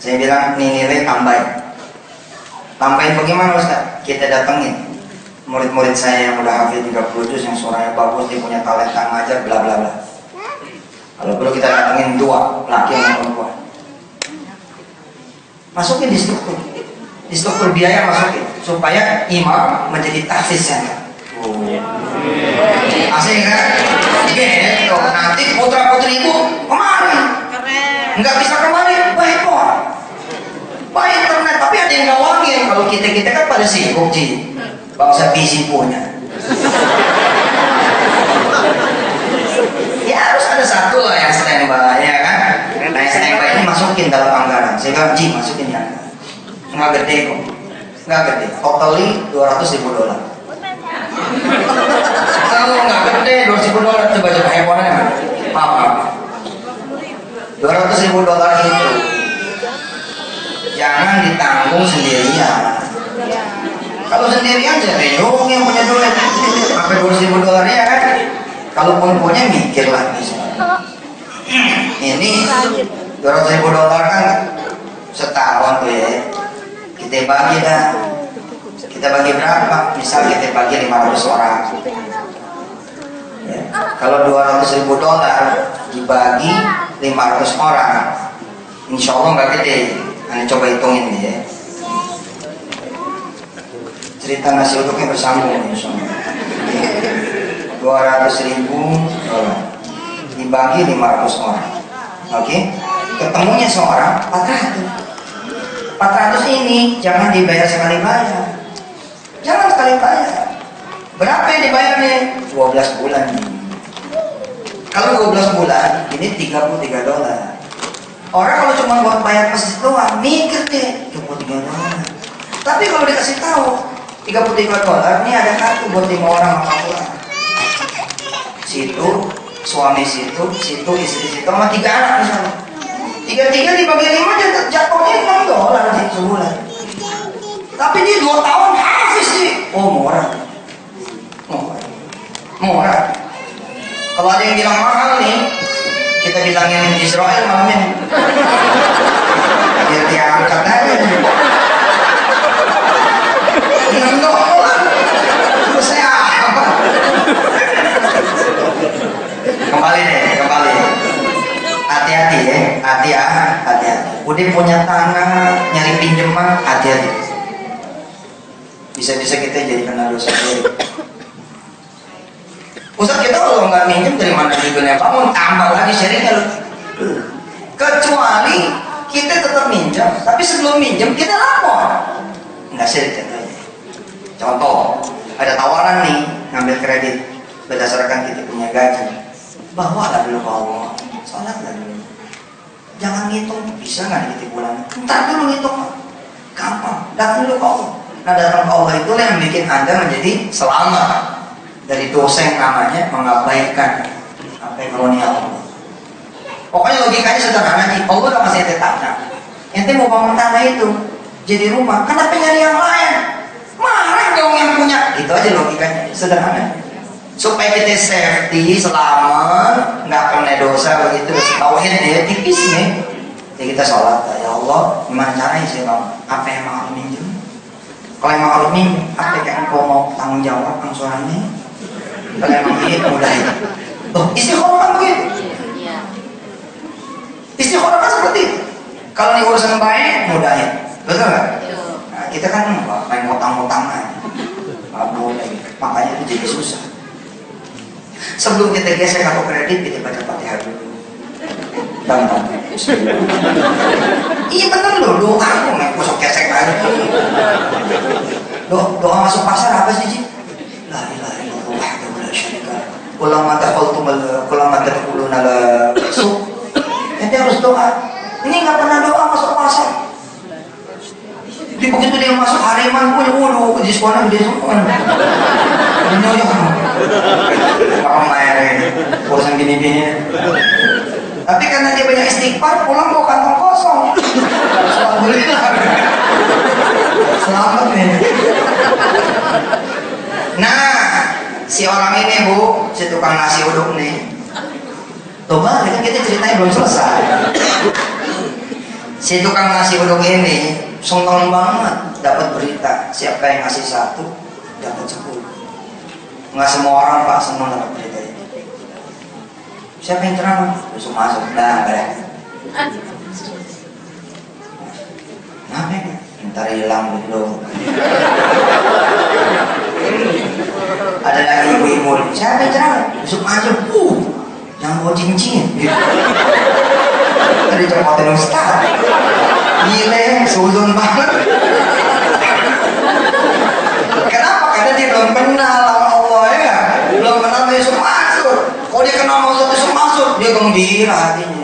saya bilang ini nilai tambahin bagaimana Ustaz? Kita datengin murid-murid saya yang udah hafid 30 juz, yang suaranya bagus, dia punya talenta ngajar, bla bla bla. Kalau perlu kita datengin 2 laki yang perempuan. Masukin di struktur biaya masukin supaya imam menjadi tahfiz center. Asik kan? Gitu. Nanti putra putri ibu kemari, nggak bisa kemari, baik kok, baik internet. Tapi ada yang ngawangin. Kalau kita kan pada sibuk sih, bangsa busy punya. Ya harus ada satu lah yang standby, ya kan? Nah yang standby ini masukin dalam anggaran. Saya bilang, Ji masukin ya. Nggak gede kok, nggak gede. Totally $200.000. Kalau nggak gede $200.000, coba handphonenya. Maaf. $200.000 itu jangan ditanggung sendirian. Kalau sendirian jadi dong yang punya duit. Sampai $200.000 ya kan? Kalau punya mikir lagi. Ini $200.000 kan setahun tuh ya. Kita bagi dah. Kita bagi berapa? Misal kita bagi 500 orang. Ya. Kalau $200.000 dibagi 500 orang, insya Allah nggak gede. Anda coba hitungin ya. Cerita nasi uduknya bersambung insya Allah. $200.000 dibagi 500 orang. Oke? Ketemunya seorang 400. 400 ini jangan dibayar sekali bayar. Jangan sekali bayar. Berapa yang dibayarnya? 12 bulan. Kalau 12 bulan, ini $33. Orang kalau cuma buat bayar masjid doang, mikir deh, $33. Tapi kalau dikasih tahu, $33 ini ada kartu buat 5 orang apa-apa. Situ, suami situ istri situ, sama 3 anak misalnya. 3 dibagi 5 jatuhnya $6 sih sebulan. Tapi dia 2 tahun habis sih. Oh murah. Kalau ada yang bilang mahal nih, kita bilangin Israel malam ini. Biar dia angkat aja. $6. Saya apa? Kembali. Hati-hati ya, hati-hati. Udah punya tangan, nyari pinjaman, hati-hati. Bisa-bisa kita jadi kena dosa sendiri. Ustaz, kita kalau nggak minjem dari mana juga bangun, tambah lagi sharingnya loh. Kecuali kita tetap minjem, tapi sebelum minjem kita lapor. Nggak syirik contohnya. Contoh, ada tawaran nih ngambil kredit berdasarkan kita punya gaji. Bawalah dulu ke Allah, sholatlah dulu. Jangan ngitung, bisa nggak dikit bulan? Ntar dulu ngitung, gampang. Datang dulu ke Allah. Nah datang ke Allah itulah yang bikin Anda menjadi selamat dari dosa yang namanya mengabaikan apa yang karunia Allah. Pokoknya logikanya sederhana nih. Allah udah masih ente tanah. Ente mau bangun tanah itu jadi rumah, kenapa nyari yang lain? Marah dong yang punya. Itu aja logikanya, sederhana. Supaya kita safety, selamat, nggak kena dosa begitu. Tauhid dia tipis nih. Jadi kita sholat, ya Allah, gimana caranya sih bang? Apa yang mau minjem? Kalau emang harus minjem, apa yang kau mau tanggung jawab angsurannya? Kalau emang ini mudah itu. Oh, istiqomah kan begitu. Istiqomah kan seperti itu. Kalau ini urusan baik, mudahin. Betul nggak? Nah, kita kan main ngutang-ngutang aja. Nggak boleh. Makanya itu jadi susah. Sebelum kita gesek kartu kredit, kita baca Fatihah dulu. Bang. Iya bener loh, doa aku nggak kosong gesek aja. Doa masuk pasar apa sih Ji? La ilaha illallah wahdahu la syarika lahu. Kullama tadkhuluna la suq. Ente harus doa. Ini nggak pernah doa masuk pasar. Jadi begitu dia masuk hariman pun, waduh, di sekolah dia semua. Orang main urusan gini-gini. Tapi karena dia banyak istighfar, pulang bawa kantong kosong. Alhamdulillah. Selamat nih. Nah, si orang ini bu, si tukang nasi uduk nih. Coba, kan kita ceritanya belum selesai. Si tukang nasi uduk ini seneng banget dapat berita. Siapa yang ngasih 1 dapat 10. Nggak semua orang pak seneng dapat berita ini. Siapa yang ceramah? Besok masuk. Nah, beres. Kenapa ya? Ntar hilang dulu. Ada lagi ibu-ibu. Siapa yang ceramah? Besok masuk. Jangan bawa cincin. Gitu. Tadi cemotin Ustaz. Gile, suzon banget. Kenapa? Karena dia belum kenal sama Allah ya. Belum kenal Yusuf masuk. Kalau dia kenal sama Yusuf masuk, dia gembira hatinya.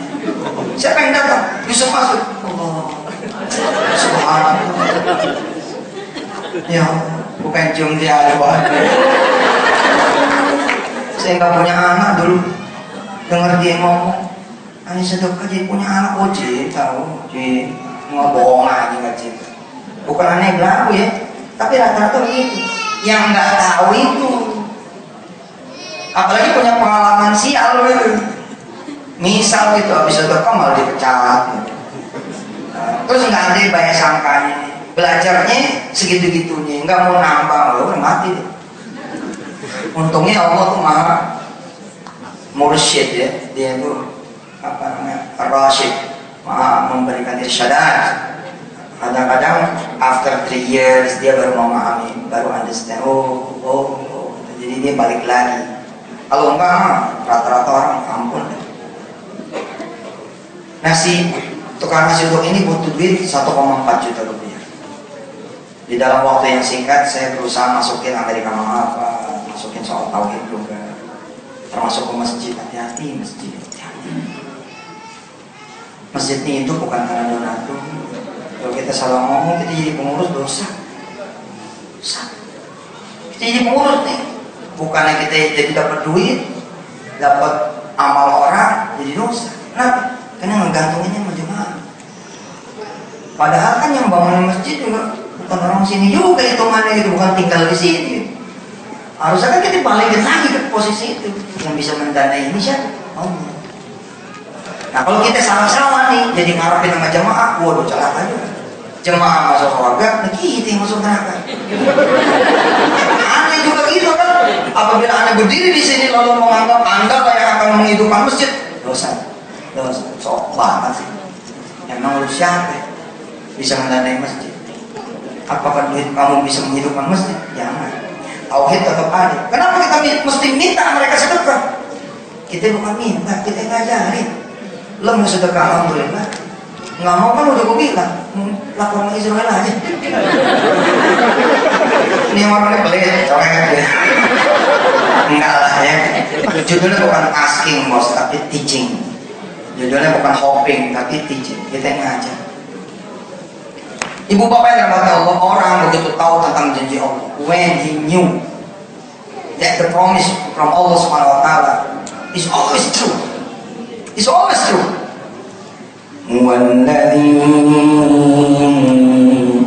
Siapa yang datang? Yusuf masuk. Allah. Subhanallah. Ya, bukan cium dia ada banget. Saya nggak punya anak dulu. Dengar dia ngomong, Ani sedekah jadi punya anak. Oh Cik, tahu Cik, ngomong aja nggak Cik. Bukan aneh belagu ya, tapi rata-rata begitu. Yang nggak tahu itu, apalagi punya pengalaman sial itu. Misal gitu, habis sedekah malah dipecat. Terus nggak ada banyak sangkanya. Belajarnya segitu-gitunya, nggak mau nambah, udah mati deh. Untungnya Allah tuh maha mursyid ya, dia itu apa namanya, rasyid, maha memberikan irsyadat. Kadang-kadang after 3 years dia baru memahami, baru understand. Jadi dia balik lagi. Kalau enggak, rata-rata orang ampun. Nasi tukang nasi uduk ini butuh duit 1,4 juta rupiah. Di dalam waktu yang singkat saya berusaha masukin Amerika apa, masukin soal tauhid juga. Termasuk ke masjid, hati-hati masjid, hati-hati. Masjid ini itu bukan karena donatur. Kalau kita salah ngomong, kita jadi pengurus dosa. Kita jadi pengurus nih. Bukannya kita jadi dapat duit, dapat amal orang, jadi dosa. Kenapa? Karena ngegantungannya sama jemaah. Padahal kan yang bangun masjid juga bukan orang sini juga hitungannya itu, bukan tinggal di sini. Harusnya kan kita balikin lagi ke posisi itu. Yang bisa mendanai ini siapa? Allah. Nah kalau kita salah-salah nih, jadi ngarepin sama jemaah, waduh celaka juga. Jemaah masuk surga, nah kita yang masuk neraka. Aneh juga gitu kan. Apabila Anda berdiri di sini lalu menganggap Anda yang akan menghidupkan masjid, dosa, sok banget sih. Emang lu siapa bisa mendanai masjid? Apakah duit kamu bisa menghidupkan masjid? Jangan. Tauhid tetap ada. Kenapa kita mesti minta mereka sedekah? Kita bukan minta, kita ngajarin. Lo mau sedekah, alhamdulillah. Nggak mau kan udah gue bilang, laporan Israel aja. Ini orangnya pelit, coreng aja. Enggak lah ya. Judulnya bukan asking bos, tapi teaching. Judulnya bukan hoping, tapi teaching. Kita ngajar. Ibu bapak yang dirahmati Allah, orang begitu tahu tentang janji Allah. When he knew that the promise from Allah Subhanahu Wa Taala is always true, is always true. وَالَّذِي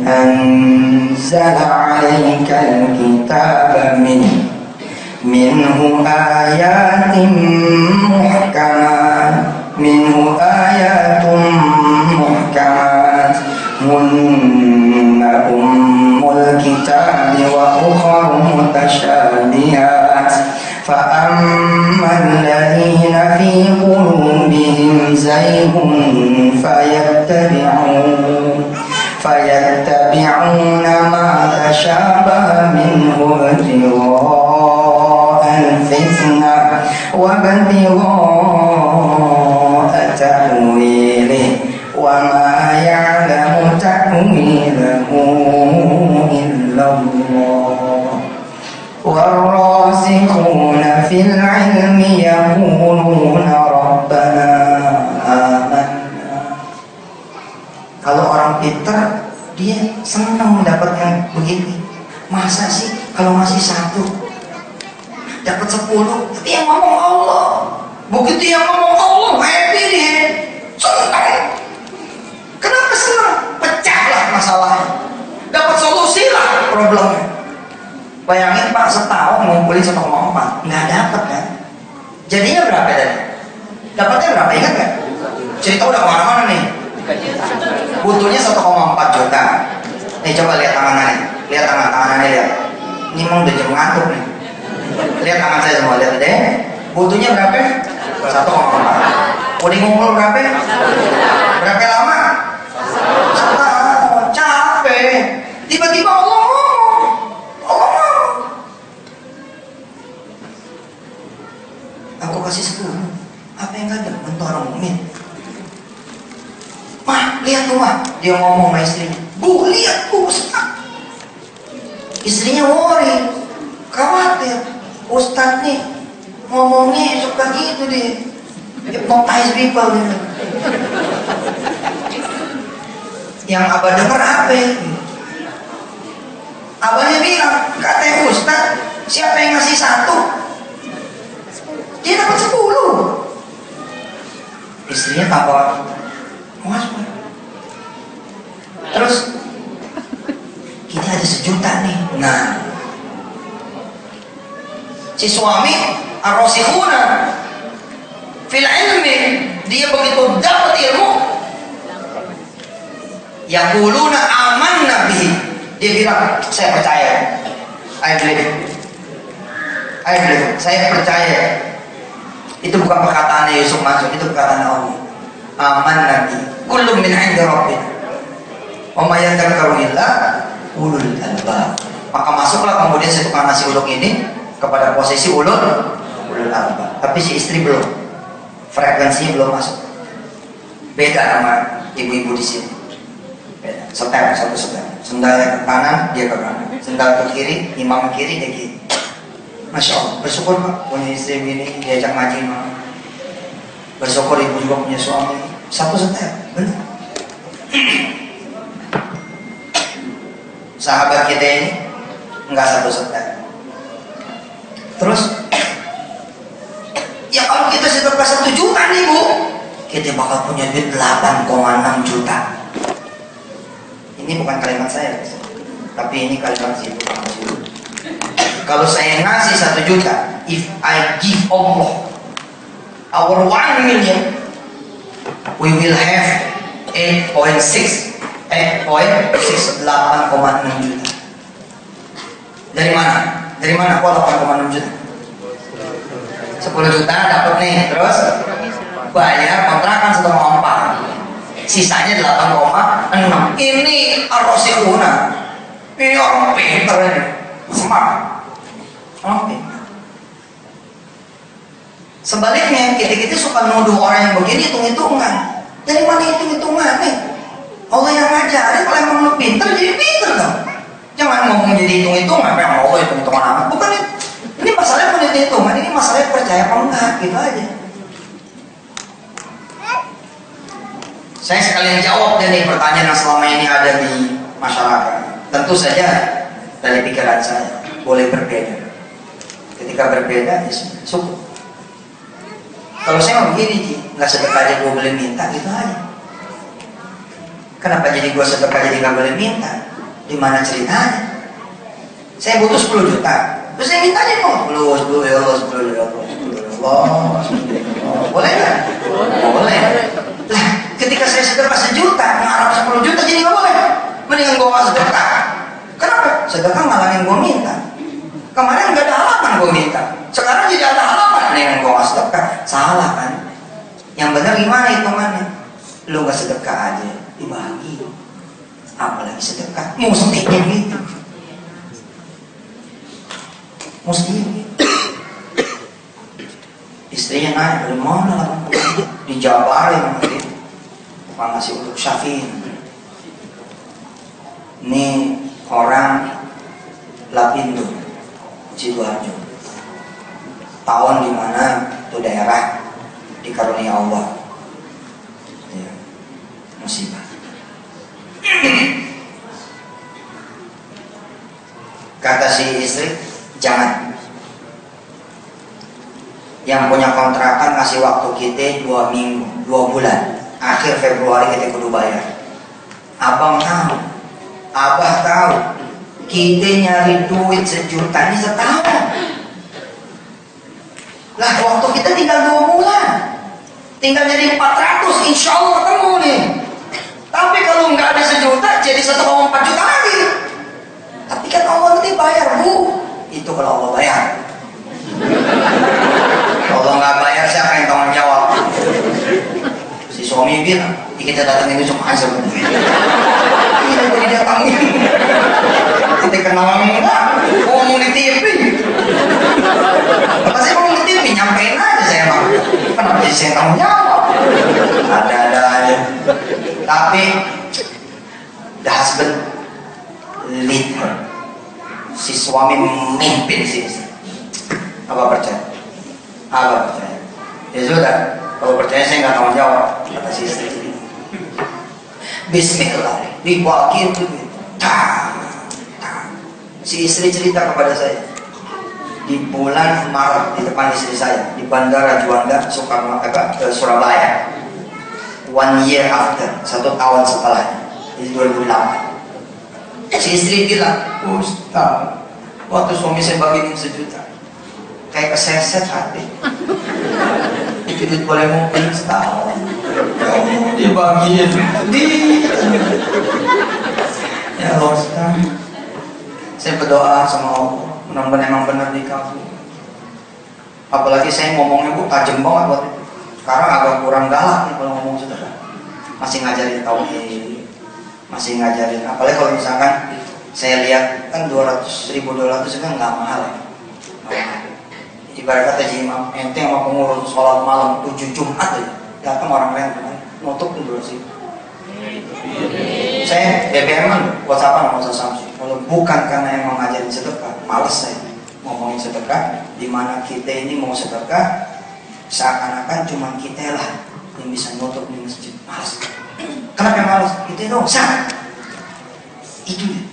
أَنزَلَ عَلَيْكَ الْكِتَابَ مِنْهُ آيَاتٍ محكمات هن أم الكتاب وأخر متشابهات فأما الذين في قلوبهم زيغ فيتبعون ما تشابه منه ابتغاء الفتنة وابتغاء تأويله وما يعلم تأويله إلا الله والراسخون في العلم يقولون ربنا آمنا. Kalau orang pintar dia senang mendapat yang begini. Masa sih kalau masih 1 dapat Begitu yang ngomong Allah happy nih, senang. Kenapa senang? Pecahlah masalahnya, dapat solusi lah problemnya. Bayangin Pak, setahun ngumpulin 1,4, nggak dapat kan? Jadinya berapa tadi? Dapatnya berapa, ingat nggak? Cerita udah kemana-mana nih. Butuhnya 1,4 juta. Nih coba lihat tangannya, lihat tangannya lihat. Ini emang udah jam ngantuk nih. Lihat tangan saya semua, lihat deh. Butuhnya berapa? 1,4. Udah ngumpul berapa? Berapa lama? Setahun. Capek. Tiba-tiba Allah ngomong. Aku kasih 10. Apa yang ada? Untuk orang mukmin. Mah, lihat tuh mah. Dia ngomong sama istrinya. Bu, lihat bu, Ustaz. Istrinya worry, khawatir. Ustaz nih ngomongnya suka gitu deh, hypnotize people gitu. Yang abah dengar apa? Abahnya bilang, katanya Ustaz, siapa yang ngasih 1? Dia dapat 10. Istrinya tambah muas. Terus kita ada 1 juta nih. Nah, si suami ar-rasikhuna fil ilmi, dia begitu dapat ilmu, yaquluna amanna bihi, dia bilang saya percaya, I believe, saya percaya. Itu bukan perkataan Yusuf Mansur, itu perkataan Allah. Amanna bihi kullu min 'indi rabbina wa ma yadhakkaru illa ulul albab. Maka masuklah kemudian si tukang nasi uduk ini kepada posisi ulul albab. Tapi si istri belum, frekuensinya belum masuk. Beda sama ibu-ibu di sini. Beda. Satu setel. Sendal ke kanan, dia ke kanan. Sendal ke kiri, imam ke kiri, dia kiri. Masya Allah, bersyukur Pak punya istri ini, diajak ngaji Mak. Bersyukur ibu juga punya suami. Satu setel, benar. Sahabat kita ini enggak satu setel. Terus ya kalau kita sedekah 1 juta nih Bu, kita bakal punya duit 8,6 juta. Ini bukan kalimat saya, tapi ini kalimat si Ibu. Kalau saya ngasih 1 juta, if I give Allah our 1 million, we will have 8.6 juta. Dari mana? Dari mana kok 8,6 juta? 10 juta dapat nih, terus bayar kontrakan 1,4, sisanya 8,6. Ini ar-rasikhuna, ini orang pintar ini, smart, orang pintar. Sebaliknya kita suka nuduh orang yang begini hitung-hitungan. Dari mana hitung-hitungan nih? Allah yang ngajarin, kalau emang lu pintar jadi pintar dong. Jangan ngomong jadi hitung-hitungan, apa yang Allah hitung-hitungan amat. Bukan itu. Ini masalahnya bukan hitung-hitungan, ini masalahnya percaya apa enggak, gitu aja. Saya sekalian jawab dari pertanyaan yang selama ini ada di masyarakat. Tentu saja dari pikiran saya boleh berbeda. Ketika berbeda, ya syukur. Kalau saya mau begini, nggak sedekah aja gue boleh minta, gitu aja. Kenapa jadi gue sedekah jadi nggak boleh minta? Di mana ceritanya? Saya butuh 10 juta, terus saya mintanya kok, ya Allah, boleh nggak? Boleh. Lah, ketika saya sedekah 1 juta, ngarap 10 juta jadi nggak boleh. Mendingan gue nggak sedekah. Kenapa? Sedekah ngalangin gue minta. Kemarin nggak ada halaman gue minta, sekarang jadi ada halaman. Mendingan gue nggak sedekah. Salah kan? Yang benar gimana hitungannya? Lu nggak sedekah aja, dibagi. Apalagi sedekah, mestinya gitu. Mestinya gitu. Istrinya naik dari mana lah? Dijabarin nanti. Bukan ngasih untuk Syafi'in. Ini orang Lapindo, Sidoarjo. Tahun dimana itu daerah dikarunia Allah. Ya, musibah. Kata si istri, jangan. Yang yang punya kontrakan ngasih waktu kita 2 minggu, 2 bulan. Akhir Februari kita kudu bayar. Abang tahu, abah tahu, kita nyari duit 1 juta ini setahun. Lah waktu kita tinggal 2 bulan, tinggal jadi 400, insya Allah ketemu nih. Tapi kalau nggak ada 1 juta, jadi 1,4 juta lagi. Tapi kan Allah nanti bayar, Bu. Itu kalau Allah bayar. Kalau nggak bayar, siapa yang tanggung jawab? Si suami bilang, kita datang itu cuma aja sebenarnya. Kita boleh datangin. Kita kenalan enggak? Ngomong di TV. Apa sih ngomong di TV? Nyampein aja saya bang. Kenapa jadi saya tanggung jawab? Ada-ada aja. Tapi the husband lead her. Si suami memimpin si istri. Apa percaya? Apa percaya? Ya sudah. Kalau percaya saya nggak tanggung jawab, kata si istri. Bismillah, dibagi itu. Si istri cerita kepada saya di bulan Maret di depan istri saya di Bandara Juanda Soekarno Surabaya. 1 year after, 1 tahun setelahnya, di 2008. Si istri bilang, Ustaz, waktu suami saya bagiin 1 juta, kayak keseset hati. Itu duit boleh ngumpulin setahun. Kamu dibagiin di. Ya Allah, Ustaz, saya berdoa sama Allah, mudah-mudahan emang benar di kamu. Apalagi saya ngomongnya Bu tajam banget waktu itu. Sekarang agak kurang galak nih kalau ngomong sedekah. Masih ngajarin tauhid, masih ngajarin. Apalagi kalau misalkan saya lihat kan 200.000 dolar itu kan nggak mahal ya. Ibarat kata Imam, ente sama pengurus sholat malam 7 Jumat ya, datang orang lain nutup dulu sih. Saya BBM WhatsApp sama Samsi. Kalau bukan karena emang ngajarin sedekah, males saya ngomongin sedekah. Dimana kita ini mau sedekah, seakan-akan cuma kita lah yang bisa nutup di masjid. Males. Kenapa males? Kita dong sah. Itu ya.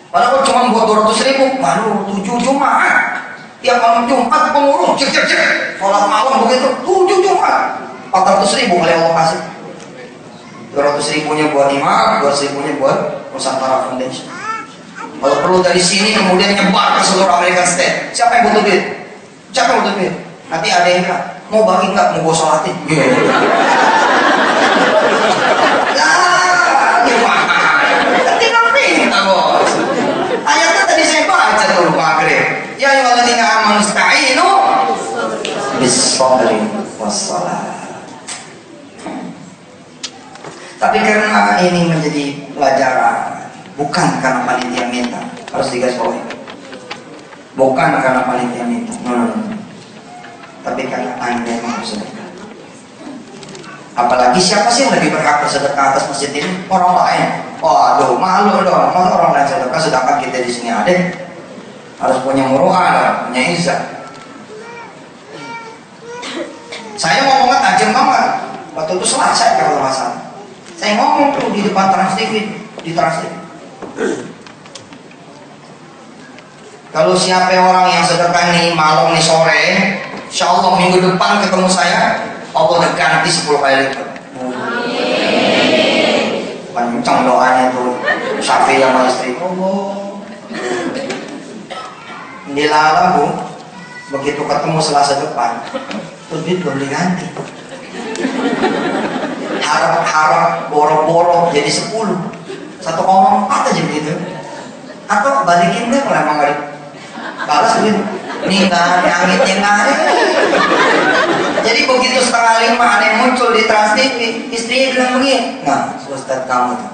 Padahal cuma buat 200.000, baru 7 Jumat. Tiap malam Jumat pengurus cek sholat malam begitu 7 Jumat 400.000 kali Allah kasih. 200.000-nya buat imam, 200.000-nya buat Nusantara Foundation. Kalau perlu dari sini kemudian nyebar ke seluruh American State. Siapa yang butuh duit? Siapa yang butuh duit? Nanti ada yang bilang, mau bagi nggak? Mau gue sholatin? Lah, gimana? Tinggal minta bos. Ayatnya tadi saya baca tuh maghrib. Ya ayyuhalladzina amanu ista'inu bis-sabri was-shalah. Tapi karena ini menjadi pelajaran, bukan karena panitia minta, harus digarisbawahi. Bukan karena panitia minta, tapi karena Anda yang mau sedekah. Apalagi siapa sih yang lebih berhak bersedekah atas masjid ini? Orang lain. Oh, aduh, malu dong. Masa orang lain sedekah sedangkan kita di sini ada? Harus punya muru'ah, punya izzah. Saya ngomongnya tajam banget. Waktu itu selesai kalau masalah. Saya ngomong tuh di depan Trans TV, di Trans TV. Kalau siapa orang yang sedekah nih malam nih sore, insya Allah minggu depan ketemu saya, Allah udah ganti 10 kali lipat. Kencang doanya tuh, Syafi'i sama istri. Allah. Dilala Bu, begitu ketemu Selasa depan, tuh duit belum diganti. Harap-harap boro-boro jadi 10, 1,4 aja begitu. Atau balikin deh kalau emang gak balas begitu. Nih kan, angitnya nggak. Jadi begitu 4:30 ada yang muncul di Trans TV, istrinya bilang begini, nah, Ustaz kamu tuh.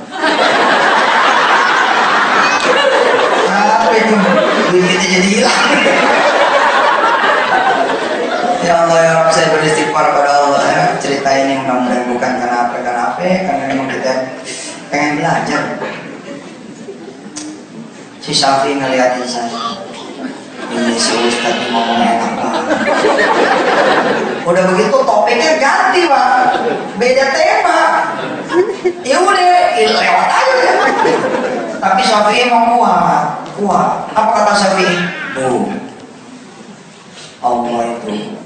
Apa itu? Duit kita jadi hilang. Ya Allah ya Rabb, saya beristighfar pada Allah ya. Cerita ini mudah-mudahan bukan karena karena memang kita pengen belajar. Si Syafi'i ngeliatin saya, ini si Ustaz ngomongnya enak banget. Udah begitu topiknya ganti Pak, beda tema. Ya udah, lewat aja. Tapi Syafi'i mau kuat. Apa kata Syafi'i? Allah itu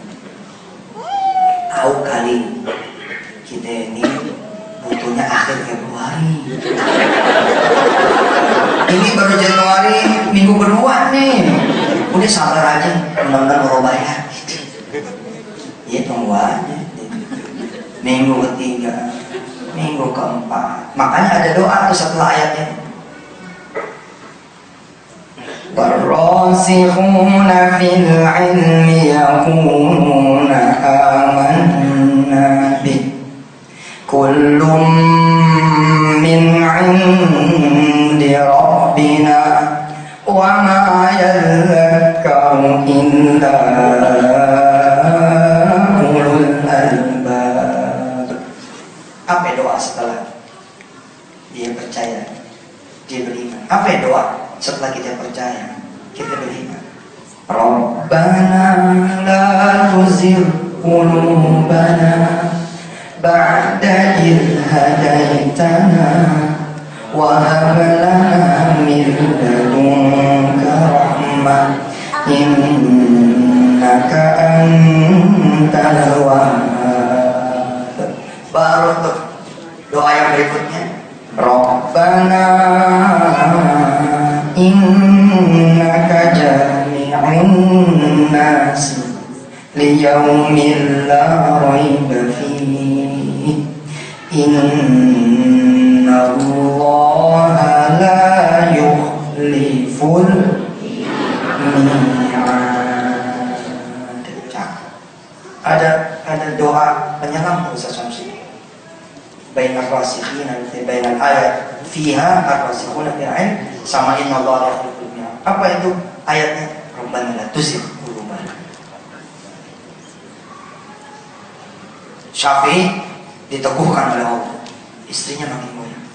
kali kita ini butuhnya akhir Februari. Ini baru Januari minggu kedua nih. Udah sabar aja, benar-benar merubah ya. Iya tunggu aja. Minggu ketiga, minggu keempat. Makanya ada doa tuh setelah ayatnya. والراسخون في العلم يقولون آمنا به كل من عند ربنا وما يذكر إلا أولو الألباب. Apa doa setelah dia percaya, dia beriman? Apa doa setelah kita percaya, kita beriman? Rabbana la tuzigh qulubana ba'da idh hadaitana wa hab lana min ladunka rahmah innaka antal wahhab. Baru tuh doa yang berikutnya, Rabbana innaka jami'un nas liyaumin la raiba fihi inna allaha la yukhliful mi'ad. Ada doa penyelam Ustaz Syamsi. Bainal rasikhina bainal ayat fiha ar-rasikhuna fil ilm sama inna allaha la yukhliful mi'ad. Apa itu ayatnya? Rabbana la tuzigh qulubana. Syafi'i diteguhkan oleh Allah, istrinya makin goyang.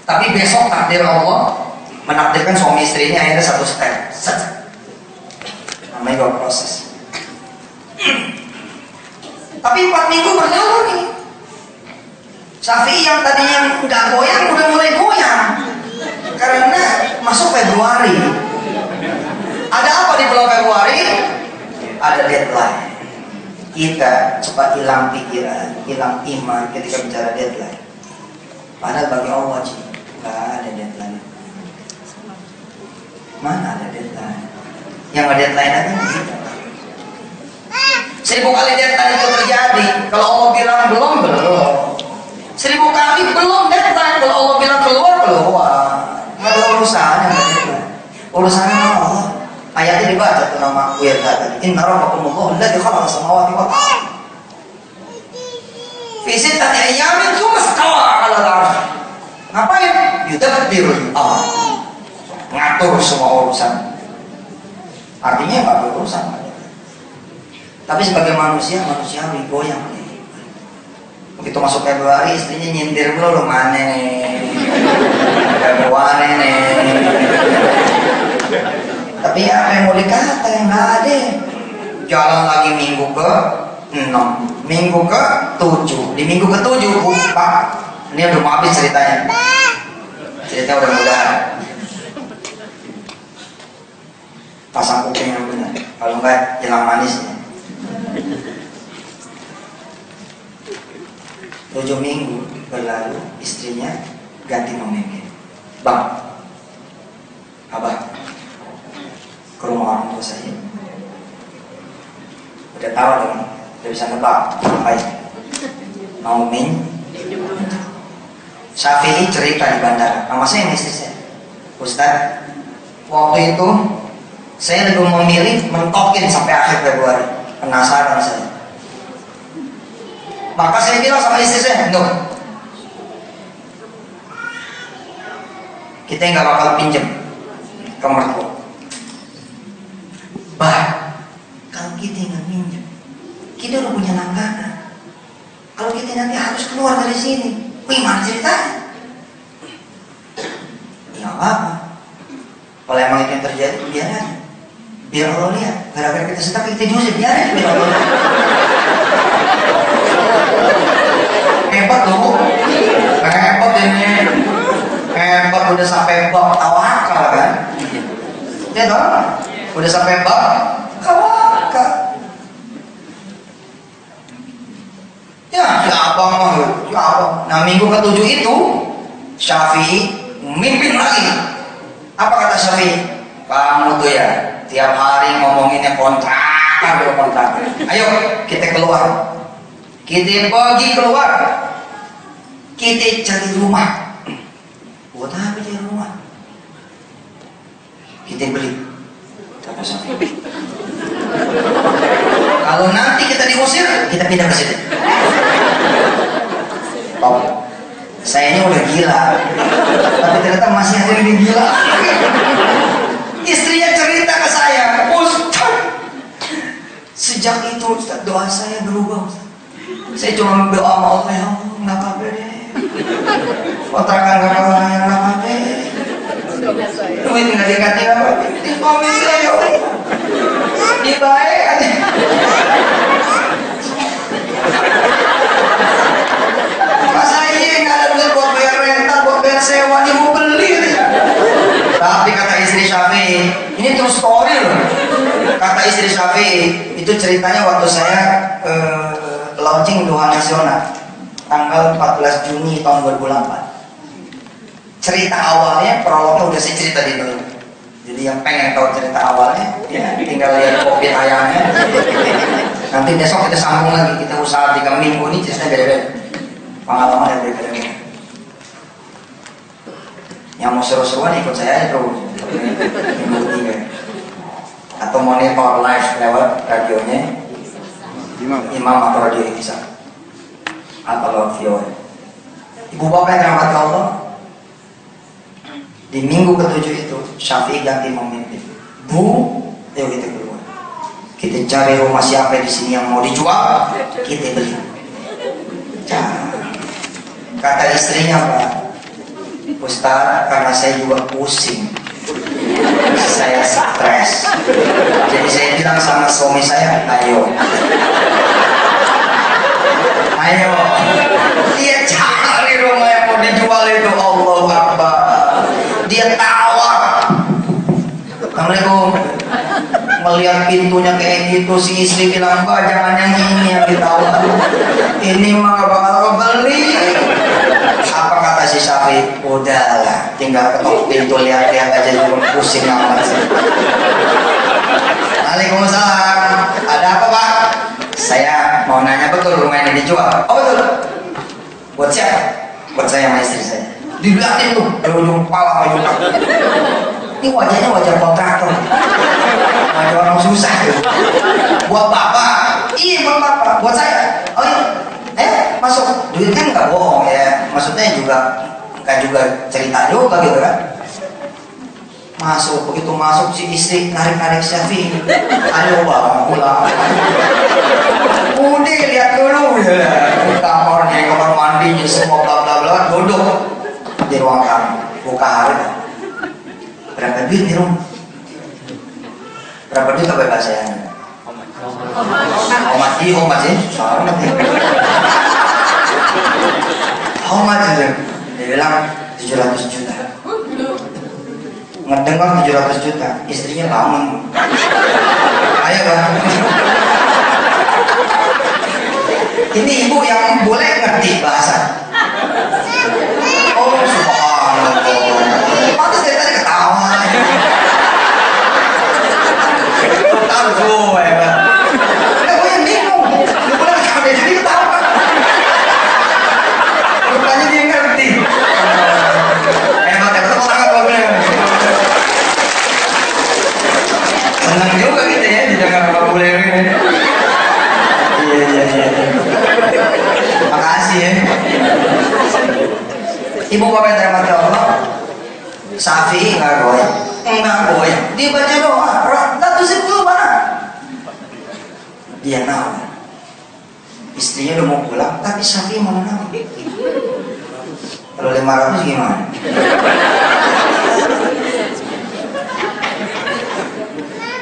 Tapi besok takdir Allah menakdirkan suami istri ini akhirnya satu step. Namanya juga proses. Tapi 4 minggu berlalu nih. Syafi'i yang tadinya nggak goyang udah mulai goyang karena masuk Februari. Ada apa di bulan Februari? Ada deadline. Kita cepat hilang pikiran, hilang iman ketika bicara deadline. Padahal bagi Allah nggak ada deadline. Mana ada deadline? Yang ada deadline aja kita. 1000 kali deadline itu terjadi. Kalau Allah bilang belum. 1000 kali belum deadline. Kalau Allah bilang keluar. Nggak ada urusannya sama deadline. Urusannya Allah. Ayatnya dibaca tuh nama Buya tadi. Inna rabbakumullahu alladzi khalaqa samawati wal ardh fi sittati ayyamin tsumma istawa 'alal 'arsy. Ngapain? Yudabbirul amr. Ngatur semua urusan. Artinya nggak berurusan. Tapi sebagai manusiawi goyang nih. Begitu masuk Februari istrinya nyindir dulu, mana nih? Februari nih. Tapi apa yang mau dikata yang nggak ada. Jalan lagi minggu ke-6, minggu ke-7, di minggu ke-7 Pak, ini udah mau habis ceritanya. Ceritanya udah mudah. Pasang kuping yang benar, kalau enggak jelang manisnya. 7 minggu berlalu, istrinya ganti nomornya. Bang, Abah, ke rumah orang tua saya. Udah tahu dong, udah bisa nebak ngapain. Mau Syafi'i cerita di bandara. Nama saya istri saya. Ustaz, waktu itu saya lebih memilih mentokin sampai akhir Februari. Penasaran saya. Maka saya bilang sama istri saya, "Nuh, kita nggak bakal pinjem ke mertua. Bah, kalau kita nggak minjem, kita udah punya langganan. Kalau kita nanti harus keluar dari sini, gimana ceritanya?" Ya apa? Kalau emang itu yang terjadi, biar aja. Biar Allah lihat, gara-gara kita sedang kita diusir, biar aja. Hebat loh, hebat ini. Hebat udah sampai bab tawakal kan? Ya dong. Udah sampai bab tawakal. abang mah, ya abang. Nah minggu ke-7 itu Syafi'i memimpin lagi. Apa kata Syafi'i? Kamu tuh ya tiap hari ngomonginnya kontrak. Ayo kita keluar. Kita pergi keluar. Kita cari rumah. Buat apa cari rumah? Kita beli. Kata Syafi'i. Kalau nanti kita diusir, kita pindah ke situ. Oh, saya ini udah gila, tapi ternyata masih ada yang lebih gila. Istrinya cerita ke saya, Ustaz, sejak itu Ustaz, doa saya berubah Ustaz. Saya cuma berdoa sama Allah, ya Allah, nggak apa-apa deh. Kontrakan nggak apa-apa. Duit nggak dikasih apa-apa. Di suami saya, dibaik aja. Masa iya nggak ada duit buat bayar rental, buat bayar sewa, dia mau beli nih. Tapi kata istri Syafi'i, ini true story loh. Kata istri Syafi'i, itu ceritanya waktu saya launching Duha Nasional tanggal 14 Juni tahun 2008. Cerita awalnya, prolognya udah saya cerita di dulu. Jadi yang pengen tahu cerita awalnya, ya tinggal lihat kopi tayangnya. Nanti besok kita sambung lagi, kita usaha 3 minggu ini ceritanya beda-beda. Pengalaman yang beda-beda. Yang mau seru-seruan ikut saya aja terus. Minggu 3. Atau mau nonton live lewat radionya Imam atau radio Ihsan atau lewat video. Ibu bapak yang dirahmati Allah, di minggu ke-7 itu Syafi'i ganti memimpin. Bu, ayo kita keluar. Kita cari rumah siapa di sini yang mau dijual, kita beli. Kata istrinya, Pak, Ustaz, karena saya juga pusing, saya stres. Jadi saya bilang sama suami saya, ayo, dia cari rumah yang mau dijual itu. Allah Akbar. Dia tawar. Assalamualaikum. Melihat pintunya kayak gitu, si istri bilang, Mbak jangan yang ini yang ditawar. Ini mah gak bakal kebeli. Apa kata si Syafi'i? Udahlah, tinggal ketok pintu lihat-lihat aja juga pusing amat sih. Waalaikumsalam. Ada apa Pak? Saya mau nanya, betul rumah ini dijual? Oh betul. Buat siapa? Buat saya sama istri saya. Dilihatin tuh, dari ujung kepala ke ujung kaki. Ini wajahnya wajah kontraktor, wajah orang susah tuh. Buat bapak? Iya buat bapak. Buat saya? Oh iya. Masuk. Duit kan nggak bohong ya. Maksudnya nggak juga cerita juga gitu kan. Masuk, begitu masuk si istri narik-narik Syafi'i. Ayo bang, pulang. Udah lihat dulu ya. Kamarnya, kamar mandinya, semua bla bla bla. Duduk di ruang tamu, buka harga. Berapa duit nih Rum? Berapa duit apa bahasanya? Omat sih? Soalnya omat aja. Dia bilang 700 juta. Ngedengar 700 juta, istrinya lamun. Ayo bang. Ini ibu yang boleh ngerti bahasa. Oh subhanallah. Pantas dari tadi ketawa. Tahu gue ya. Gue yang bingung. Lu boleh sampai jadi ketawa. Rupanya dia ngerti. Hebat betul sangat boleh. Senang juga gitu ya, jangan apa boleh ini. Iya. Makasih ya. Ibu bapak yang dirahmati Allah, Syafi'i nggak goyang. Dia baca doa, Ratu Zikul mana? Dia nahu. Istrinya udah mau pulang, tapi Syafi'i mana nahu? Kalau 500 gimana?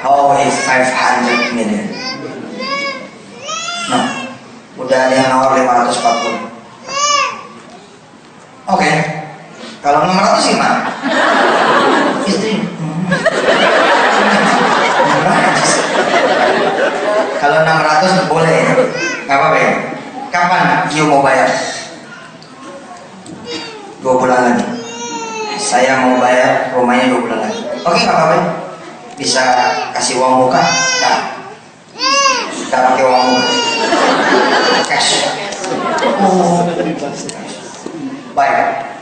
How is 500 million? Nah, udah ada yang nawar 540. Oke, kalau 600 gimana? Istri. Kalau 600 boleh, nggak apa-apa ya. Kapan Gio mau bayar? 2 bulan lagi. Saya mau bayar rumahnya 2 bulan lagi. Oke, nggak apa-apa. Bisa kasih uang muka? Nah, kita pakai uang muka. Cash. Oh, baik.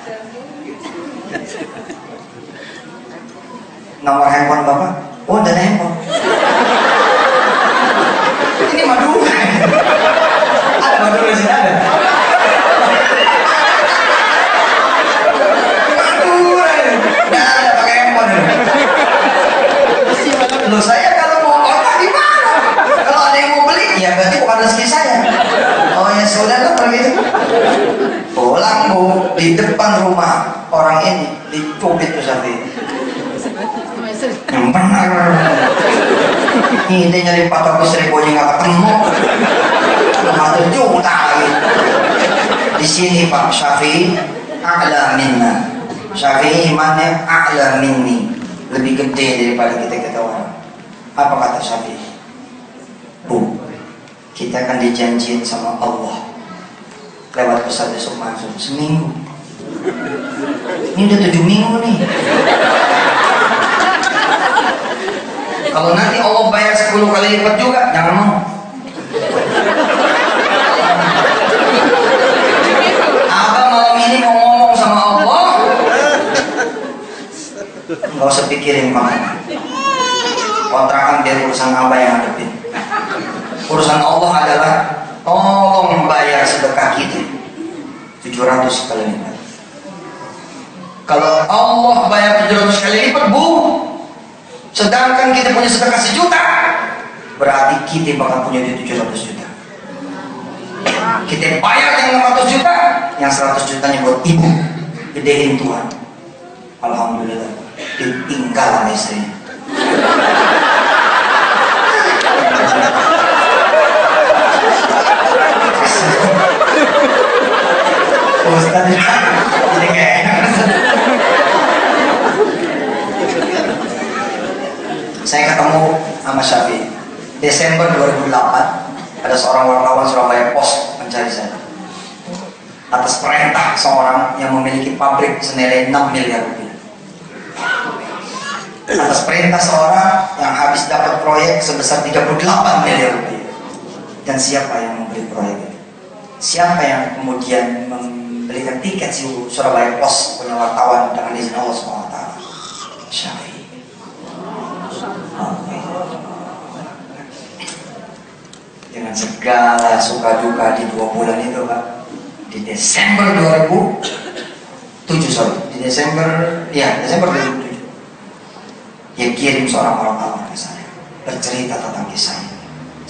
Nomor handphone Bapak? Oh, ada handphone. Ini Madura. Ada Madura di sini ada. Madura. Nggak ada pakai handphone. Loh, saya kalau mau kontak gimana? Kalau ada yang mau beli, ya berarti bukan rezeki saya. Oh ya sudah lah kalau gitu. Pulang Bu, di depan rumah orang ini dicubit tuh Safi. Yang benar. Ini nyari 400.000 aja nggak ketemu. 1 juta lagi. Di sini Pak Syafi'i a'la minna. Syafi'i imannya a'la minni, lebih gede daripada kita orang. Apa kata Syafi'i? Bu, kita akan dijanjiin sama Allah lewat Ustaz Yusuf Mansur seminggu. Ini udah 7 minggu nih. Kalau nanti Allah bayar 10 kali lipat juga, jangan mau. Abang malam ini mau ngomong sama Allah, nggak usah pikirin banget. Kontrakan biar urusan Abah yang hadapin. Urusan Allah adalah tolong bayar sedekah kita 700 kali lipat. Kalau Allah bayar 700 kali lipat, Bu, sedangkan kita punya sedekah 1 juta, berarti kita bakal punya duit 700 juta. Kita bayar yang 500 juta, yang 100 jutanya buat ibu, gedein Tuhan. Alhamdulillah, ditinggal sama istrinya. Ustaz, jadi kayak enak. Saya ketemu sama Syafi'i Desember 2008. Ada seorang wartawan Surabaya Post mencari saya atas perintah seorang yang memiliki pabrik senilai 6 miliar rupiah. Atas perintah seorang yang habis dapat proyek sebesar 38 miliar rupiah. Dan siapa yang membeli proyek itu? Siapa yang kemudian membelikan tiket si Surabaya Post punya wartawan dengan izin Allah SWT? Syafi'i. Dengan segala suka duka di 2 bulan itu Pak, di Desember 2007 di Desember 2007 dia kirim seorang wartawan ke saya bercerita tentang kisahnya.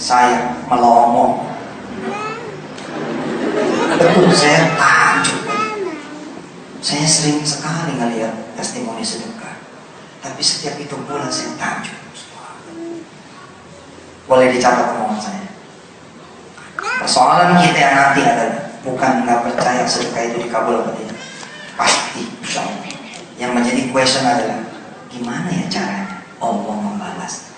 Saya melongo, betul, saya takjub. Saya sering sekali ngelihat testimoni sedekah, tapi setiap itu bulan saya takjub. Boleh dicatat omongan saya. Persoalan kita yang nanti adalah bukan nggak percaya sedekah itu dikabul atau tidak. Pasti, insya Allah. Yang menjadi question adalah gimana ya caranya Allah membalas,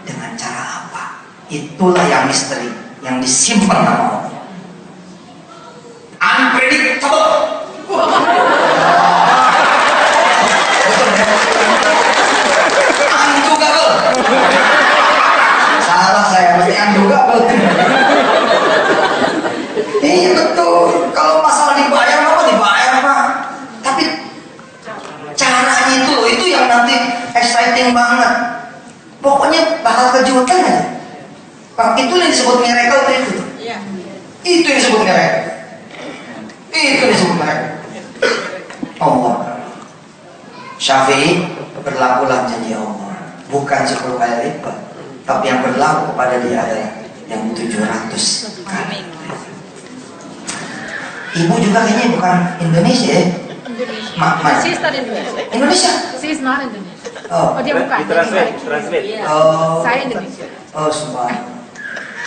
dengan cara apa? Itulah yang misteri yang disimpan sama Allah. Unpredictable. Undugable. Salah saya, mesti undugable. Iya betul. Kalau masalah dibayar Pak. Tapi caranya itu yang nanti exciting banget. Pokoknya bakal kejutan aja. Pak, itu yang disebut miracle itu. Iya. Itu yang disebut miracle. Itu yang disebut miracle. Allah. Syafi'i, berlakulah janji Allah. Bukan 10 kali lipat, tapi yang berlaku pada dia adalah yang 700 kali. Ibu juga kayaknya bukan Indonesia ya? Indonesia. She's not Indonesia. Indonesia? She's not Indonesia. Oh, dia bukan. Translate. Yeah. Oh. Saya Indonesia. Oh, subhanallah.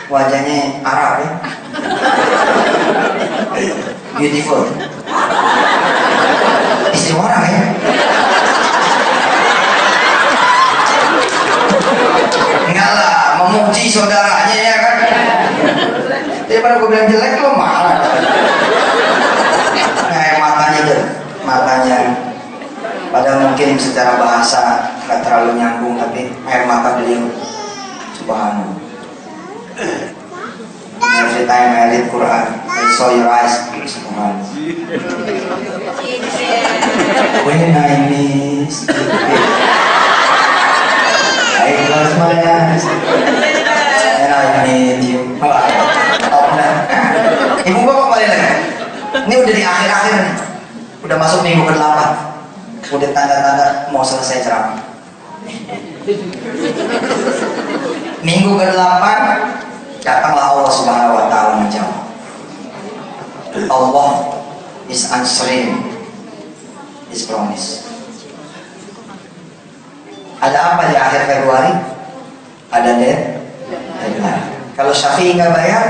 Wajahnya Arab ya? Beautiful. Istri orang ya? Enggak lah, memuji saudaranya ya kan? Daripada gue bilang jelek lo marah. Nah, air matanya tuh, matanya. Padahal mungkin secara bahasa nggak terlalu nyambung, tapi air mata beliau, subhanallah. Every time I read Quran, I saw your eyes, subhanallah. When I miss you, I close my eyes and I need you. Ibu gua kembali lagi. Ini udah di akhir-akhir nih. Udah masuk minggu ke-8. Udah tanda-tanda mau selesai ceramah. Minggu ke-8 datanglah Allah Subhanahu wa taala menjawab. Allah is answering his promise. Ada apa di akhir Februari? Ada deadline. Kalau Syafi'i nggak bayar,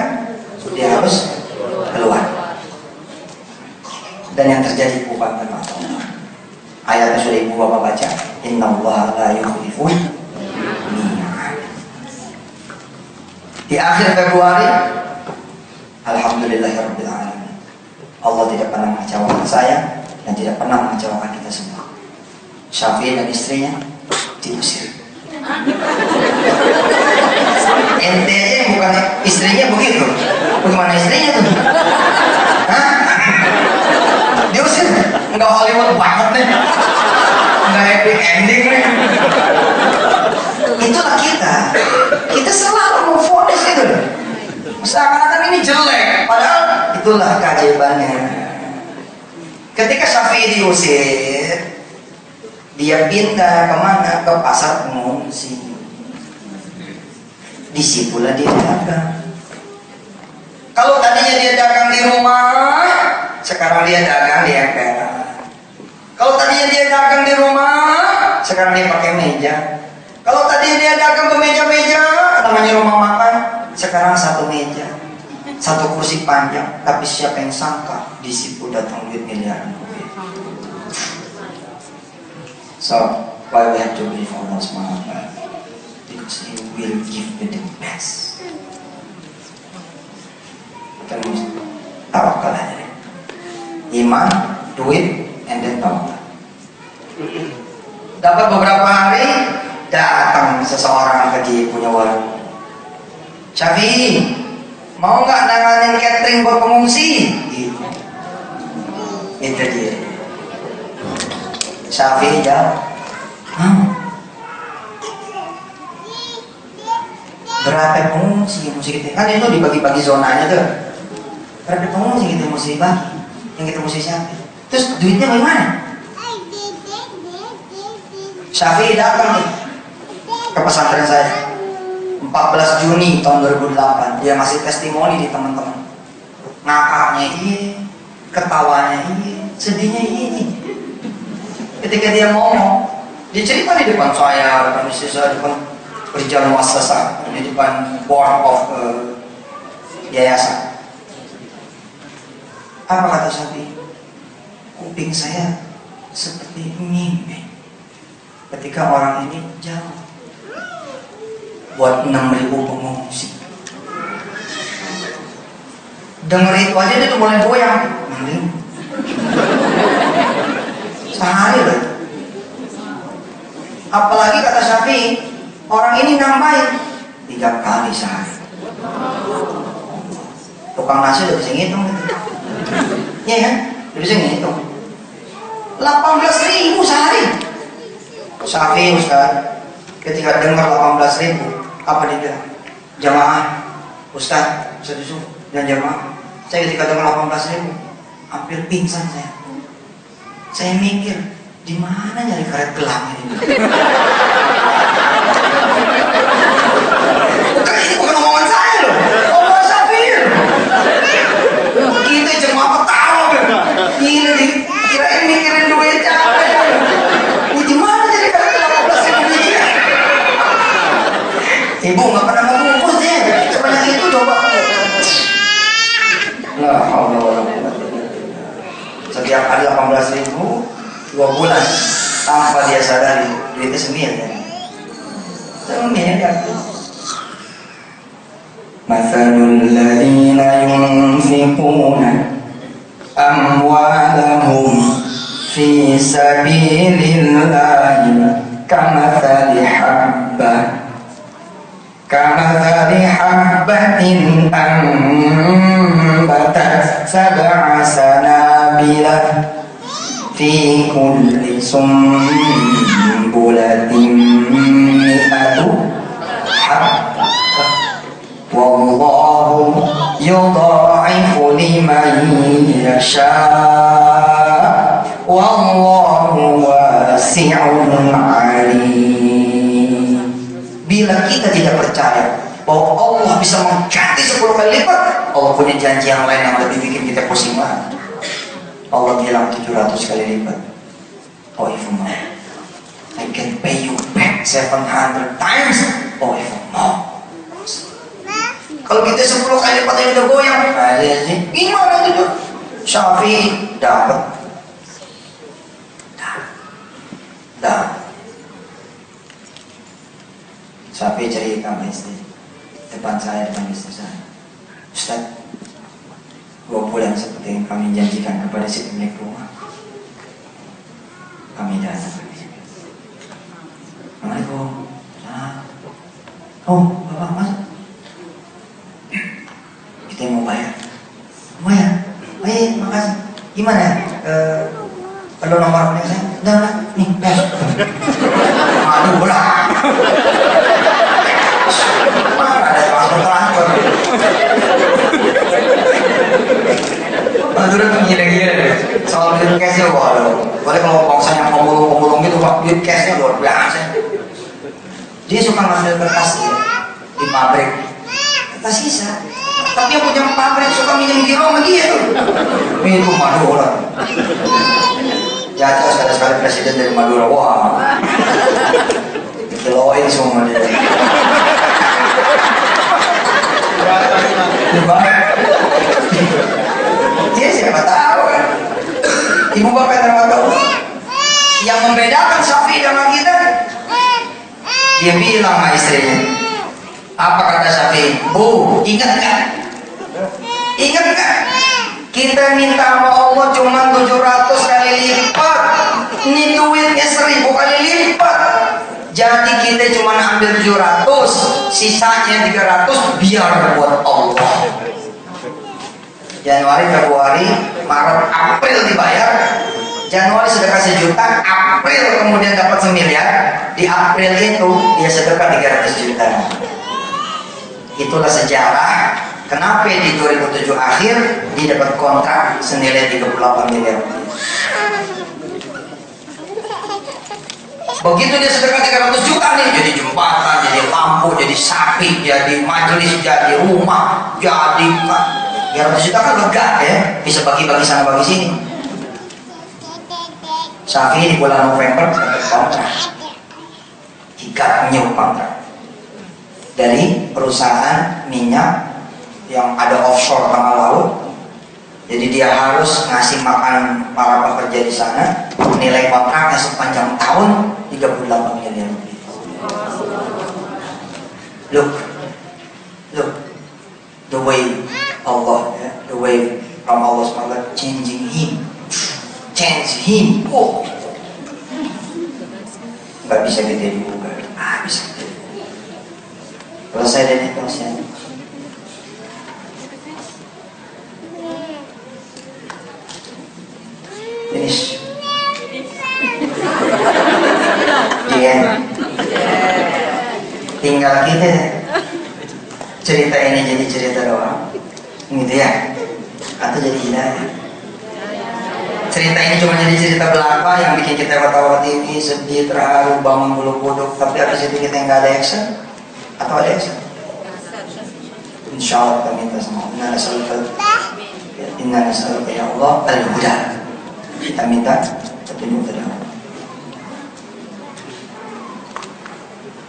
dia harus keluar. Dan yang terjadi bukan Allah. Ayatnya sudah ibu bapak baca. Innallaha la yukhliful mi'ad. Di akhir Februari, alhamdulillahirabbil alamin. Allah tidak pernah mengecewakan saya dan tidak pernah mengecewakan kita semua. Syafi'i dan istrinya diusir. NTE bukan istrinya begitu. Bagaimana istrinya tuh? Hah? Diusir? Enggak Hollywood banget nih. Enggak happy ending nih. Itulah kita. Kita selalu memfonis itu. Seakan-akan ini jelek, padahal itulah keajaibannya. Ketika Syafi'i diusir, dia pindah kemana? Ke pasar pengungsi. Disitulah dia dagang. Kalau tadinya dia dagang di rumah, sekarang dia dagang di emperan. Kalau tadinya dia dagang di rumah, sekarang dia pakai meja. Kalau tadinya dia dagang ke meja-meja, namanya rumah makan, sekarang satu meja, satu kursi panjang. Tapi siapa yang sangka di situ datang duit miliaran rupiah. So, why we have to believe Allah SWT? Because He will give you the best. Kita harus tawakal aja. Iman, duit, and then tawakal. Dapat beberapa hari, datang seseorang ke punya warung. Syafi'i, mau nggak nanganin catering buat pengungsi? Gitu. Itu dia. Syafi'i jawab, berapa pengungsi kita? Kan itu dibagi-bagi zonanya tuh. Berapa pengungsi kita mesti bagi? Yang kita mesti siapin. Terus duitnya bagaimana? Syafi'i datang ke pesantren saya 14 Juni tahun 2008. Dia masih testimoni di teman-teman. Ngakaknya iya, ketawanya iya, sedihnya iya. Ketika dia ngomong, dia cerita di depan saya, depan istri saya, depan berjalan muassasah, di depan board of yayasan. Apa kata Syafi'i? Kuping saya seperti mimpi ketika orang ini jauh buat 6.000 pengungsi. Dengar itu aja dia tuh mulai goyang. Sehari loh. Apalagi kata Syafi'i, orang ini nambahin 3 kali sehari. Tukang nasi udah bisa ngitung gitu. Iya kan? Udah bisa ngitung. 18.000 sehari. Syafi'i Ustaz, ketika dengar 18.000, apa dia bilang? Jamaah, Ustaz disuruh dan jamaah. Saya ketika dengar 18.000, hampir pingsan saya. Saya mikir, di mana nyari karet gelang ini? Bukan omongan saya loh, omongan Syafi'i. Kita cuma ketawa, gila nih, kirain mikirin duit apa ya? Di mana nyari karet gelang 18.000? Ibu nggak pernah membungkus deh, sebanyak itu coba. La haula wala quwwata. Setiap hari 18.000, 2 bulan tanpa dia sadari duitnya semiliar. Semiliar. Mathalul ladina sabilillah kamathali habbatin ambatat sab'a sanabila fi kulli sumbulatin mi'atu habbah wallahu yudha'ifu liman yasha wallahu wasi'un alim. Bila kita tidak percaya bahwa Allah bisa mengganti 10 kali lipat, Allah punya janji yang lain yang lebih bikin kita pusing banget. Allah bilang 700 kali lipat. Oh, if more, I can pay you back 700 times. Oh, if more. Kalau kita 10 kali lipat yang udah goyang, gimana itu? Syafi'i dapat. Syafi'i cerita sama istri, depan istri saya, Ustaz, 2 bulan seperti yang kami janjikan kepada si pemilik rumah, kami datang. Assalamualaikum. Oh, Bapak Mas, kita mau bayar. Oh iya, makasih. Gimana ya? Kalau nomornya saya, udah nih, aduh lah. Ada transfer. Aduh, gila-gila deh. Soal duit cash-nya, waduh. Boleh kalau bongsanya pemulung gitu, Pak, duit cash-nya luar biasa. Dia suka ngambil kertas di pabrik, kertas sisa. Tapi yang punya pabrik suka minjem biro sama dia tuh. Itu Madura. Jatuh sekali-sekali presiden dari Madura, wah. Dikeloin semua dia. Dia siapa tahu kan? Ibu bapak yang tahu. Yang membedakan Syafi'i dengan kita, dia bilang sama istrinya, apa kata Syafi'i? Bu, ingat gak? Ingat gak? Kita minta sama Allah cuma 700 kali lipat. Ini duitnya 1000 kali lipat. Jadi kita cuma ambil 700, sisanya 300 biar buat Allah. Januari, Februari, Maret, April dibayar. Januari sedekah 1 juta, April kemudian dapat 1 miliar. Di April itu dia sedekah 300 juta. Itulah sejarah kenapa di 2007 akhir dia dapat kontrak senilai 38 miliar. Begitu dia sedekah 300 juta nih, jadi jembatan, jadi lampu, jadi sapi, jadi majelis, jadi rumah, jadi 300 juta kan lega ya, bisa bagi-bagi sana bagi sini. Syafi'i di bulan November dapat kontrak 3 new kontrak dari perusahaan minyak yang ada offshore tengah laut. Jadi dia harus ngasih makan para pekerja di sana. Nilai kontraknya sepanjang tahun 38 miliar rupiah. Look, the way Allah, the way from Allah SWT change him. Oh, nggak bisa kita dibuka. Bisa. Selesai dari proses. Finish. Iya. Tinggal kita cerita ini jadi cerita doang, gitu ya? Atau jadi hidayah? Cerita ini cuma jadi cerita belaka yang bikin kita ketawa TV, sedih, terharu, bangun bulu kuduk, tapi habis itu kita nggak ada action? Atau ada action? Insya Allah kita minta sama Allah. Inna nasalluka ya Allah al-huda. Kita minta petunjuk dari Allah.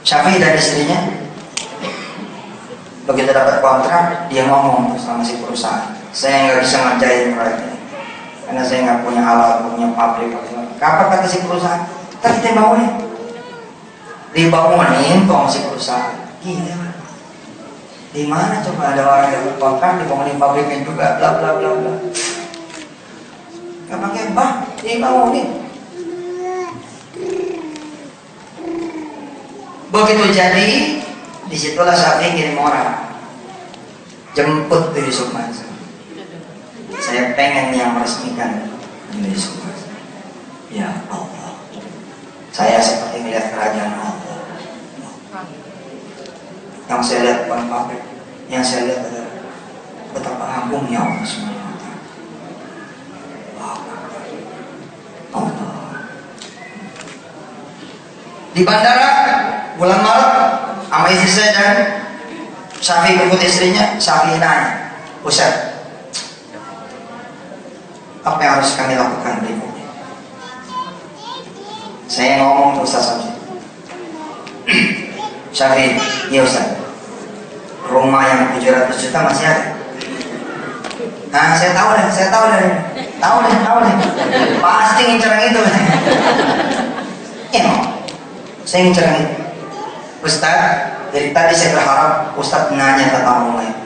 Syafi'i dan istrinya begitu dapat kontrak, dia ngomong sama si perusahaan, saya nggak bisa ngerjain proyek ini karena saya nggak punya alat, punya pabrik. Kapan kata si perusahaan? Ntar kita bangunin. Dibangunin tuh si perusahaan. Gila. Di mana coba ada orang yang berkontrak dibangunin pabriknya juga, bla bla bla bla. Gak pakai bah, dibangunin. Begitu jadi, disitulah Syafi'i kirim orang jemput tuh Yusuf Mansur. Saya pengen yang meresmikan Yusuf Mansur. Ya Allah, saya seperti melihat kerajaan Allah. Yang saya lihat bukan pabrik, yang saya lihat adalah betapa agungnya Allah SWT. Allah. Di bandara bulan Maret sama istri saya dan Syafi'i berikut istrinya. Syafi'i nanya, Ustaz, apa yang harus kami lakukan berikutnya? Saya ngomong ke Ustaz Samsi, Syafi'i, iya Ustaz, rumah yang 700 juta masih ada? Nah, saya tahu deh, tahu deh, pasti ngincer yang itu. Ya, saya ngincer yang itu. Ustaz, dari tadi saya berharap Ustaz nanya tentang rumah itu.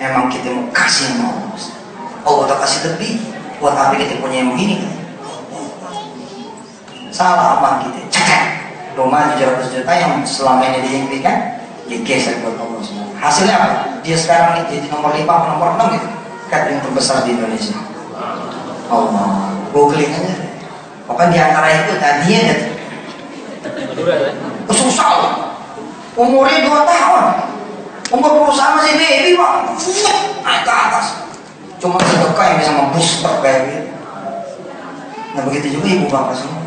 Emang kita mau kasih mau Ustaz? Oh, kita kasih lebih. Buat apa kita punya yang begini? Salah apa kita? Cek. Rumah 700 juta yang selama ini diimpikan, digeser buat Allah semua. Hasilnya apa? Dia sekarang jadi nomor 5 atau nomor 6 gitu. Catering terbesar di Indonesia. Allah, googling aja. Pokoknya di antara itu tadinya gitu. Susah. Umurnya 2 tahun. Umur perusahaan masih baby Pak. Naik ke atas. Cuma sedekah yang bisa membooster kayak gitu. Nah begitu juga ibu bapak semua.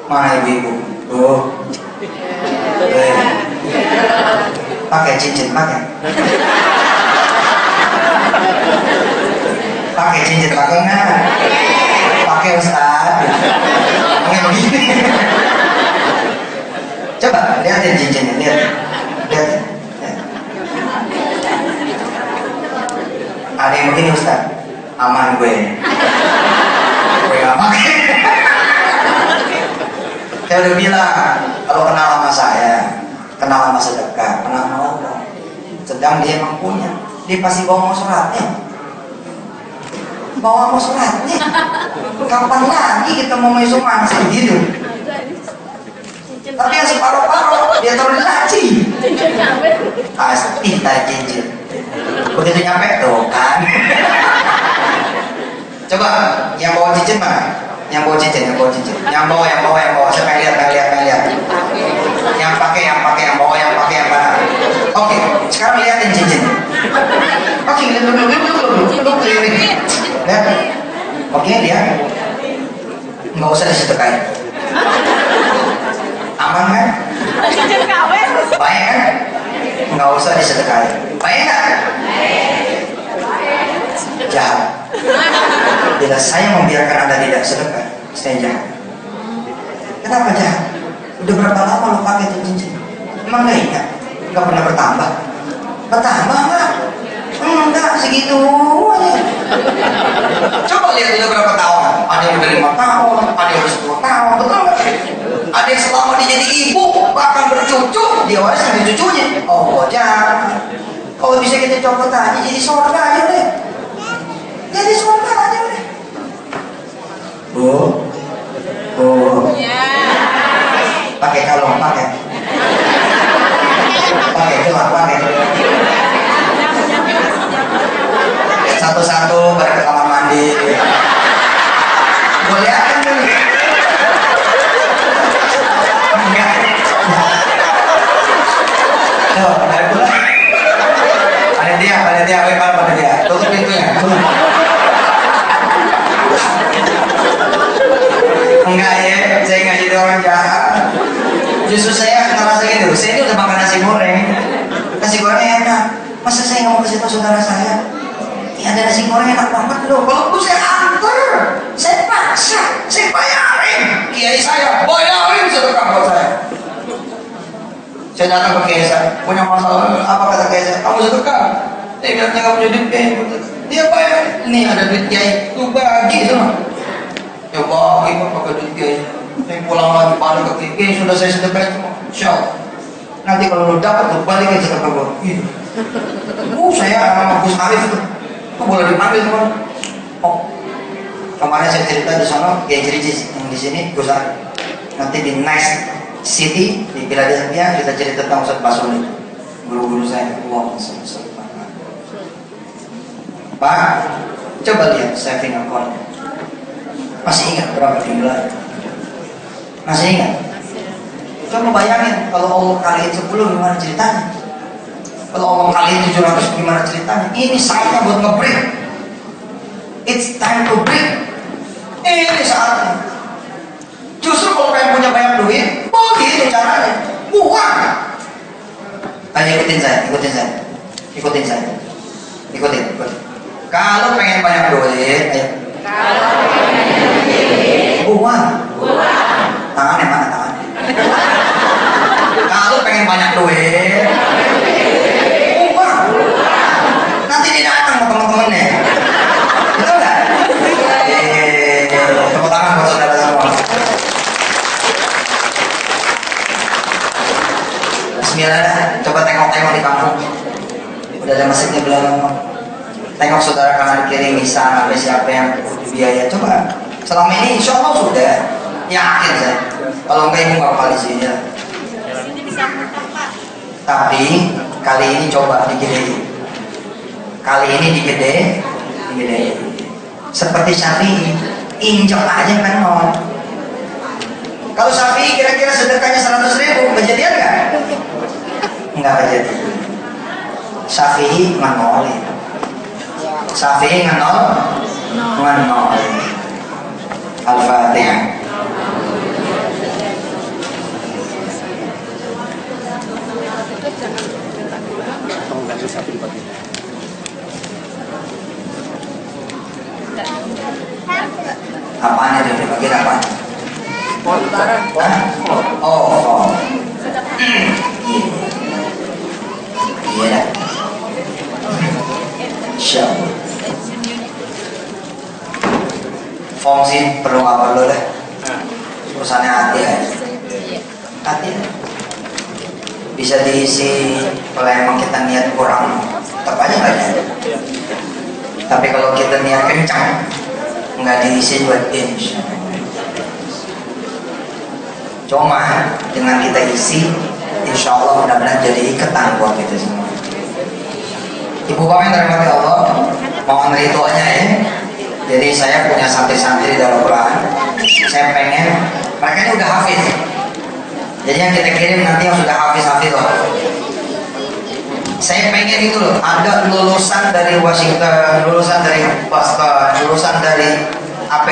Mana ibu-ibu? Tuh. Pakai cincin, pakai cincin, pakai enggak? Pakai Ustaz. Pakai begini. Coba lihatin cincinnya, lihatin. Ada yang begini Ustaz, aman gue gak pakai. Saya udah bilang, kalau kenal sama saya, kenal sama sedekah, kenal sama Allah, sedang dia emang punya, dia pasti bawa mau suratnya. Kapan lagi kita mau mesum mangsing gitu? Tapi yang separuh-paruh dia taruh di laci. Pasti tak cincin. Begitu nyampe tuh kan. Coba yang bawa cincin mana? Yang bawa cincin. Yang bawa. Saya pengen lihat. Yang pakai, yang bawa, yang mana? Oke, sekarang lihatin cincin. Oke, lihat. Oke, dia nggak usah disedekain. Aman kan? Baik kan? Nggak usah disedekain. Baik kan? Jahat. Bila saya membiarkan Anda tidak sedekah, saya jahat. Kenapa jahat? Udah berapa lama lo pakai itu cincin? Emang nggak ingat? Nggak pernah bertambah? Bertambah nggak? Enggak, segitu aja. Coba lihat udah berapa tahun. Ada yang udah 5 tahun, ada yang udah 10 tahun, betul nggak? Ada yang selama dia jadi ibu, bahkan bercucu, dia waris dari cucunya. Oh, jangan. Kalau bisa kita copot aja, jadi surga aja deh. Jadi surga aja deh. Bu. Pakai kalung, pakai gelang, pakai. Satu-satu pada ke kamar mandi. Boleh akan dulu. Enggak. Tuh, dari bulan. Pada dia. Tutup pintunya. Enggak ya, saya nggak jadi orang jahat. Justru saya ngerasa gini loh. Saya ini udah makan nasi goreng. Nasi goreng enak. Masa saya nggak mau kasih tahu saudara saya? Ya ada nasi goreng enak banget loh. Kalau saya antar, saya paksa, saya bayarin. Kiai saya bayarin sedekah buat saya. Saya datang ke kiai saya, punya masalah apa kata kiai saya? Kamu sedekah? Dia bilang nggak punya duit kiai. Dia bayar. Ini ada duit kiai, tuh bagi semua. Ya bagi pakai duit kiai. Saya pulang lagi balik ke kiai, sudah saya sedekah semua. Insyaallah. Nanti kalau lu dapat lu balik ke sedekah gua. Gitu. Saya sama Gus Arif tuh. Boleh dipanggil teman. Oh, kemarin saya cerita di sana, Kiai Jiricis yang di sini Gus Arif. Nanti di next city di Philadelphia kita cerita tentang Ustaz Basuli, guru-guru saya. Wow, Pak, coba lihat saving account. Masih ingat berapa jumlah? Masih ingat? Coba bayangin kalau Allah kaliin 10 gimana ceritanya? Kalau Allah kaliin 700 gimana ceritanya? Ini saatnya buat nge-break. It's time to break. Ini saatnya. Justru kalau pengen punya banyak duit, begitu caranya. Buang. Ayo ikutin saya. Ikutin. Kalau pengen banyak duit, ayo. Buang. Tangannya mana tangannya? Kalau pengen banyak duit, buang. Nanti dia datang sama teman-temannya. Betul nggak? Tepuk tangan buat saudara semua. Bismillah dah. Coba tengok-tengok di kampung. Udah ada masjidnya belum? Tengok saudara kanan kiri bisa sampai siapa yang butuh biaya. Coba. Selama ini insya Allah sudah. Yakin saya. Kalau enggak ibu nggak apa di sini. Tapi kali ini coba digedein. Kali ini digedein. Seperti Syafi'i, injek aja kan mau. Kalau Syafi'i kira-kira sedekahnya 100.000, kejadian nggak? Nggak kejadian. Syafi'i nganolin. Al-Fatihah. Apaan itu? Bagian apa? Oh. Iya. Siapa? Fungsi perlu nggak perlu deh. Urusannya hati ya. Hati. Bisa diisi kalau emang kita niat kurang, tetap aja nggak ada. Tapi kalau kita niat kencang, nggak diisi buat insya. Cuma dengan kita isi, insya Allah benar-benar jadi ikatan buat kita semua. Ibu bapak yang dirahmati Allah, mohon ritualnya ya. Jadi saya punya santri-santri dalam Quran. Saya pengen mereka ini udah hafiz. Jadi yang kita kirim nanti yang sudah hafiz loh. Saya pengen itu loh, ada lulusan dari Washington, lulusan dari Boston, lulusan dari apa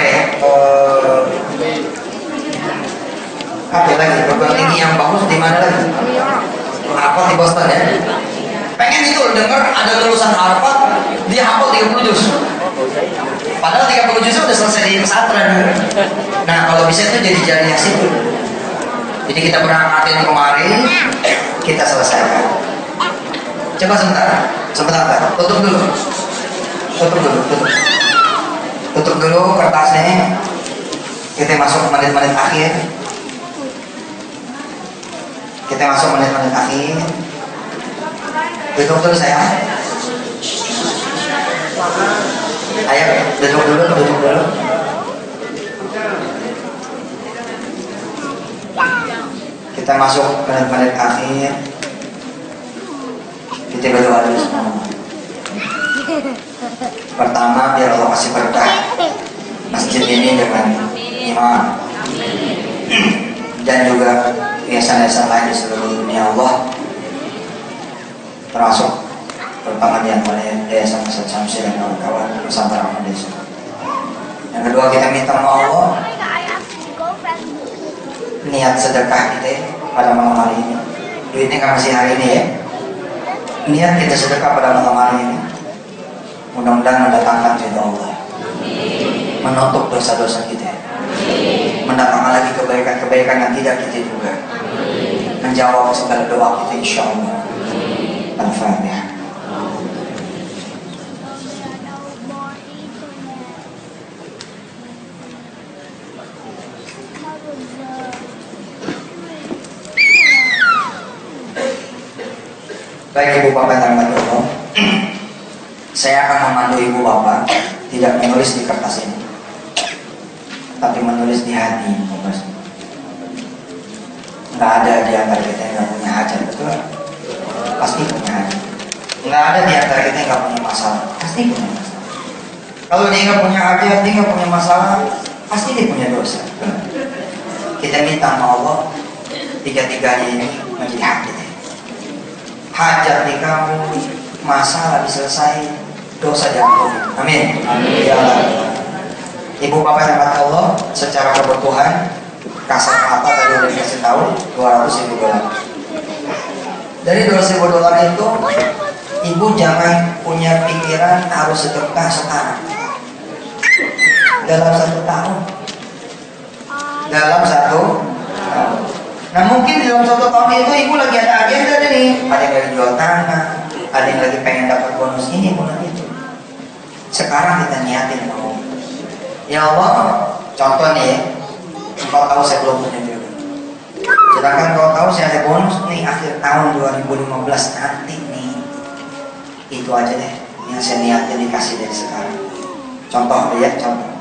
lagi perguruan tinggi yang bagus di mana lagi? Harvard di Boston ya. Pengen itu dengar ada lulusan Harvard dia hafal 30 juz. Padahal 30 juz udah selesai di pesantren. Nah kalau bisa itu jadi jariah situ. Jadi kita berangkatin kemarin, kita selesaikan. Coba sebentar. Tutup dulu kertasnya. Kita masuk menit-menit akhir. Duduk dulu saya. Ayo, duduk dulu. Kita masuk menit-menit akhir. Kita berdoa dulu semua. Pertama, biar Allah kasih berkah masjid ini dengan imam dan juga yayasan-yayasan lain di seluruh dunia Allah, termasuk terutama di antaranya Yayasan Ustaz Syamsi dan kawan-kawan Nusantara Foundation. Yang kedua, kita minta sama Allah niat sedekah kita pada malam hari ini. Duitnya nggak masih hari ini ya. Niat kita sedekah pada malam hari ini mudah-mudahan mendatangkan ridha Allah, menutup dosa-dosa kita, mendatangkan lagi kebaikan-kebaikan yang tidak kita duga, menjawab segala doa kita insya Allah. Al-Fatihah. Baik ibu bapak dan Allah, saya akan memandu ibu bapak tidak menulis di kertas ini, tapi menulis di hati bapak. Nggak ada di antara kita yang nggak punya hajat, betul? Pasti punya hajat. Nggak ada di antara kita yang nggak punya masalah, pasti punya masalah. Kalau dia nggak punya hajat, dia nggak punya masalah, pasti dia punya dosa. Kita minta sama Allah tiga-tiganya ini menjadi hak kita. Hajat di kamu, masalah diselesai, dosa diampuni. Amin. Ya Allah. Ibu bapak yang mati Allah, secara kebutuhan kasar mata tadi udah dikasih tahu $200.000. Dari $200.000 itu, ibu jangan punya pikiran harus sedekah sekarang. Dalam 1 tahun. Dalam 1 tahun. Nah mungkin dalam 1 tahun itu ibu lagi ada agenda nih. Ada yang lagi jual tanah, ada yang lagi pengen dapat bonus ini, bonus itu. Sekarang kita niatin mau. Ya Allah, contoh nih ya, engkau tahu saya belum punya jodoh. Sedangkan kau tahu saya ada bonus nih akhir tahun 2015 nanti nih. Itu aja deh yang saya niatin dikasih dari sekarang. Contoh ya, contoh.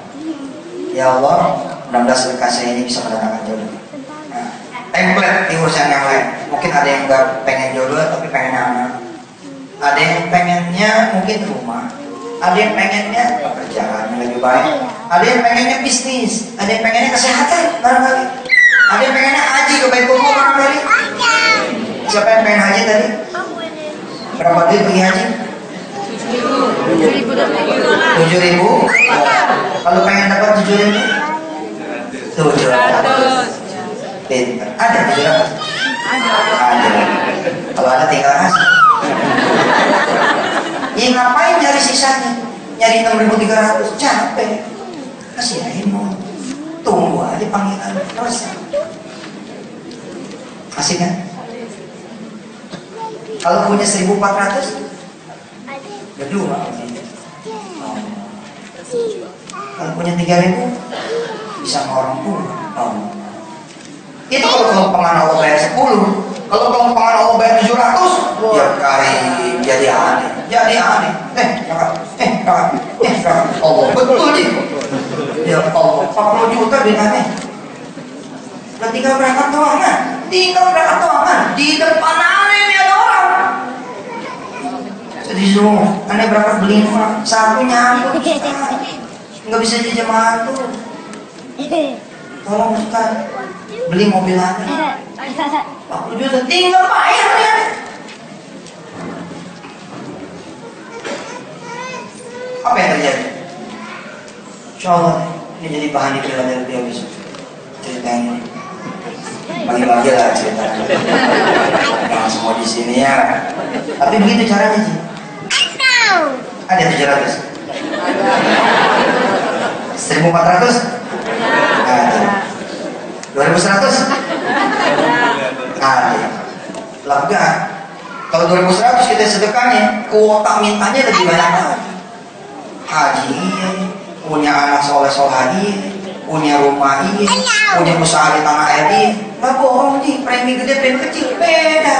Ya Allah, mudah-mudahan sedekah saya ini bisa mendatangkan jodoh. Nah, template di urusan yang lain. Mungkin ada yang nggak pengen jodoh tapi pengen anak. Ada yang pengennya mungkin rumah. Ada yang pengennya pekerjaan yang lebih baik. Ada yang pengennya bisnis. Ada yang pengennya kesehatan barangkali. Ada yang pengennya haji ke Baitullah barangkali. Siapa yang pengen haji tadi? Berapa duit pergi haji? 7.000. Kalau pengen dapat 7.000? 700. Pintar. Ada 700? Ada. Kalau ada tinggal kasih. Ya ngapain nyari sisanya? Nyari 6.300, capek. Kasihin mau. Tunggu aja panggilan dosa. Kasih kan? Kalau punya 1.400, berdua. Kalau punya 3.000, bisa sama orang tua. Itu kalau kelompangan Allah bayar 10. Kalau kelompangan Allah bayar 700, ya kali jadi aneh. Jadi aneh. Kakak. Allah betul nih. Ya Allah, 40 juta dia aneh. Udah tinggal berangkat doangan. Di depan aneh ini ada orang. Sedih semua. Aneh berangkat beli 5, 1 nyambut. Nggak bisa jadi jemaah tuh. Tolong Ustaz, beli mobil lagi. 40 juta tinggal bayar ya. Apa yang terjadi? Insya Allah ini jadi bahan di Philadelphia besok. Cerita ini bagi-bagi lah ceritanya. Jangan semua di sini ya. Tapi begitu caranya sih. Ada 700. 1.400? Ada. 2.100? Ada. Lega. Kalau 2.100 kita sedekahnya, kuota mintanya lebih banyak lagi. Haji iya, punya anak soleh-soleh iya, punya rumah iya, punya usaha di tanah air iya. Nggak bohong nih, premi gede, premi kecil beda.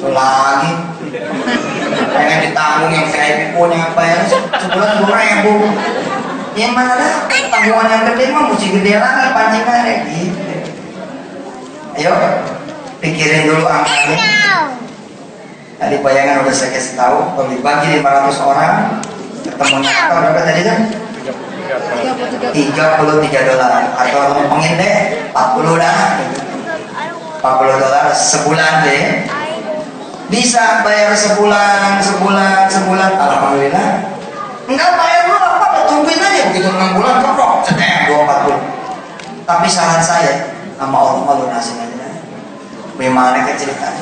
Lagi pengen ditanggung yang VIP punya bayar sebulan 2.000. Yang mana ada tanggungan yang gede mah mesti gede lagi pancingannya gitu. Ayo pikirin dulu angkanya. Tadi bayangan udah saya kasih tahu, kalau dibagi 500 orang ketemunya apa berapa tadi kan? $33 atau ngomongin deh 40 dah. $40 sebulan deh. Bisa bayar sebulan. Alhamdulillah. Enggak bayar dulu apa, tungguin aja begitu 6 bulan keprok, cetek 240. Tapi saran saya sama Allah lunasin aja. Bagaimana kecil kan?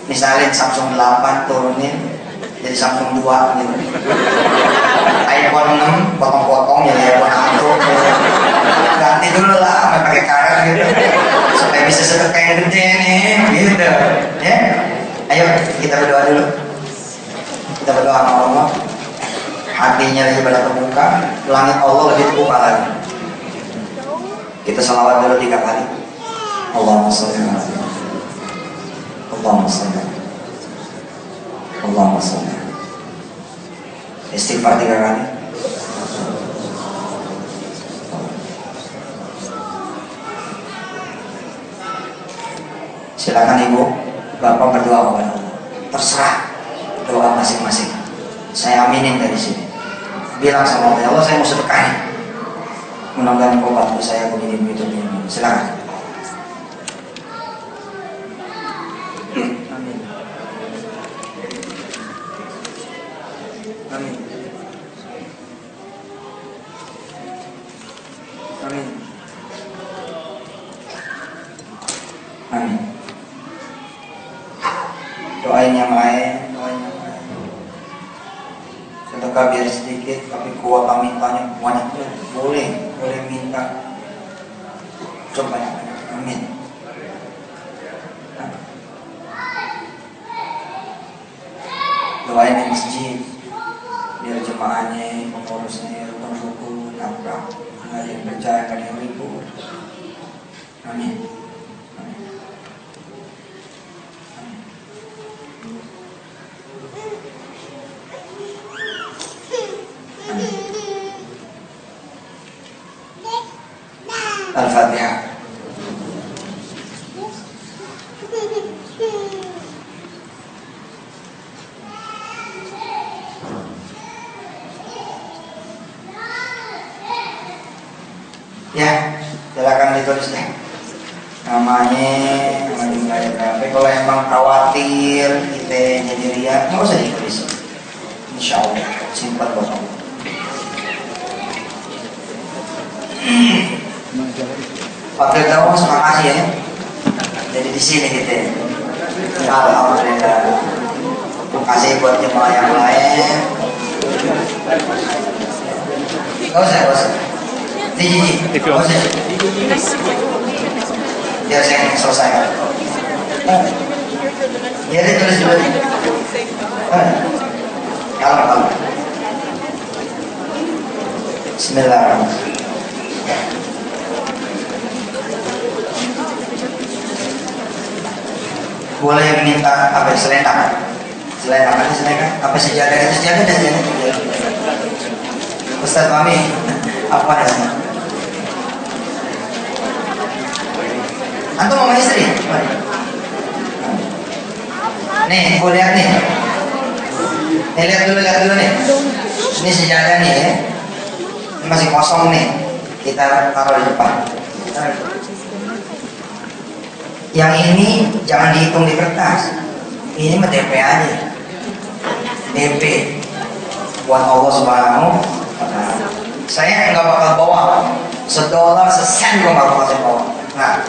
Misalnya Samsung 8 turunin jadi Samsung 2 gitu. iPhone 6 potong-potong jadi iPhone 1 gitu. Ganti dulu lah sampai pakai karet gitu. Supaya bisa sedekah yang gede nih gitu. Ya. Ayo kita berdoa dulu. Kita berdoa sama Allah. Hatinya lagi pada terbuka, langit Allah lebih terbuka lagi. Kita salawat dulu 3 kali. Allahumma sholli ala Muhammad. Allahumma sholli. Allahumma sholli. Istighfar 3 kali. Silakan ibu, bapak berdoa kepada Allah. Terserah doa masing-masing. Saya aminin dari sini. Bilang sama Allah, ya Allah saya mau sedekah nih. Mudah-mudahan kau bantu saya begini begitu begini. Silakan. Amin. Amin. Amin. Amin. Doain yang lain, doain yang lain. Sedekah biar sedikit, tapi kuota mintanya banyak. Boleh minta. Coba banyak. Amin. Doain di masjid, biar jemaahnya, pengurusnya, rukun buku, nafkah, nggak ada yang percaya, nggak ada yang ribut. Amin. Al-Fatihah. Ya, silakan ditulis deh namanya, nama jumlahnya berapa. Kalau emang khawatir kita jadi riak, nggak usah ditulis. Insya Allah simpan buat Allah. Pak Firdaus, terima kasih ya. Jadi di sini kita. Alhamdulillah. Terima kasih buat jemaah yang lain. Gak usah. Gak usah. Biar saya yang selesaikan. Biar ditulis dulu. Kalau. Bismillahirrahmanirrahim. Boleh minta apa selendang? Selendang apa sejadah itu sejadah dan sejadah. Ustaz Mami, apa ya? Antum mau istri? Nih, mau lihat nih. Lihat dulu nih. Ini sejadah nih ya. Ini masih kosong nih. Kita taruh di depan. Yang ini jangan dihitung di kertas. Ini mah DP aja. DP buat Allah Subhanahu wa Ta'ala. Saya nggak bakal bawa $1 sesen juga nggak bakal saya bawa. Nah,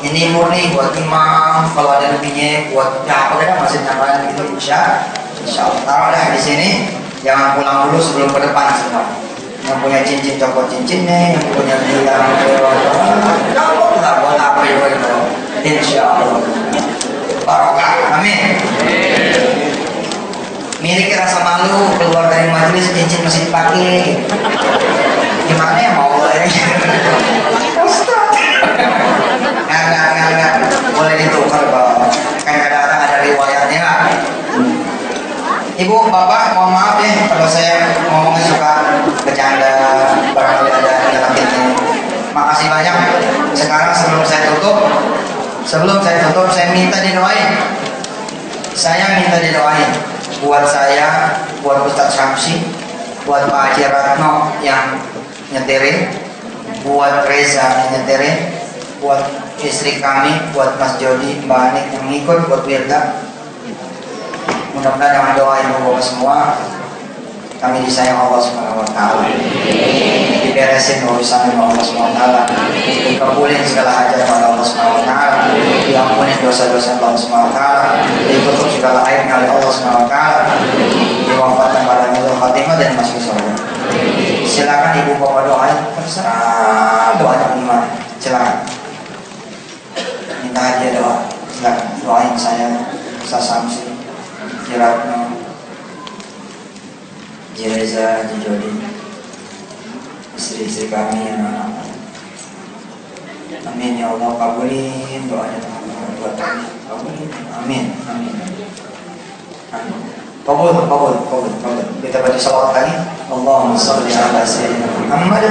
ini murni buat imam. Kalau ada lebihnya buat ya apa kan masih nambahin gitu. Insya Allah. Taruh dah di sini. Jangan pulang dulu sebelum ke depan semua. Yang punya cincin copot cincinnya, yang punya bilang nggak buat apa itu. Insya Allah. Barokah. Amin. Miliki rasa malu keluar dari majelis cincin masih dipakai. Gimana ya mau boleh? Enggak. Boleh ditukar Bang. Kan kadang-kadang ada riwayatnya nggak? Ibu, bapak, mohon maaf ya kalau saya ngomongnya suka bercanda, barangkali ada nyelakitnya. Makasih banyak. Sekarang sebelum saya tutup, saya minta didoain. Saya minta didoain buat saya, buat Ustadz Syamsi, buat Pak Haji Ratno yang nyetirin, buat Reza yang nyetirin, buat istri kami, buat Mas Jody, Mbak Anik yang ngikut, buat Wirda. Mudah-mudahan dengan doa yang bapak semua kami disayang Allah Subhanahu wa Ta'ala, diberesin urusan Allah Subhanahu wa Ta'ala, dikabulin segala hajat pada Allah Subhanahu wa Ta'ala, diampunin dosa-dosa Allah Subhanahu wa Ta'ala, ditutup segala aib oleh Allah Subhanahu wa Ta'ala, diwafatkan pada nurul khatimah dan masuk surga. Silakan ibu bapak doain, terserah doanya gimana. Silakan. Minta aja doa. Silakan doain saya, Ustaz Samsi, Jiratno, Jireza, Jijodi, istri-istri kami yang anak-anak. Amin ya Allah, kabulin doanya teman-teman buat kami. Kabulin. Amin. Kabul. Kita baca salawat lagi. Allahumma shalli ala sayyidina Muhammad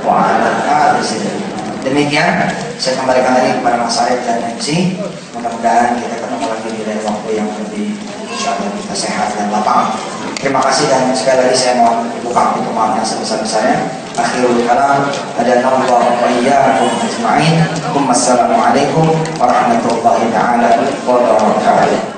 wa ala ali sayyidina Muhammad. Demikian saya kembalikan lagi kepada Mas Arif dan MC. Mudah-mudahan kita ketemu lagi di lain waktu yang lebih insyaallah kita sehat dan lapang. Terima kasih dan sekali lagi saya mohon buka pintu maaf yang sebesar-besarnya. Akhirul kalam, hadanallahu wa iyyakum ajma'in. Wassalamualaikum warahmatullahi taala wabarakatuh.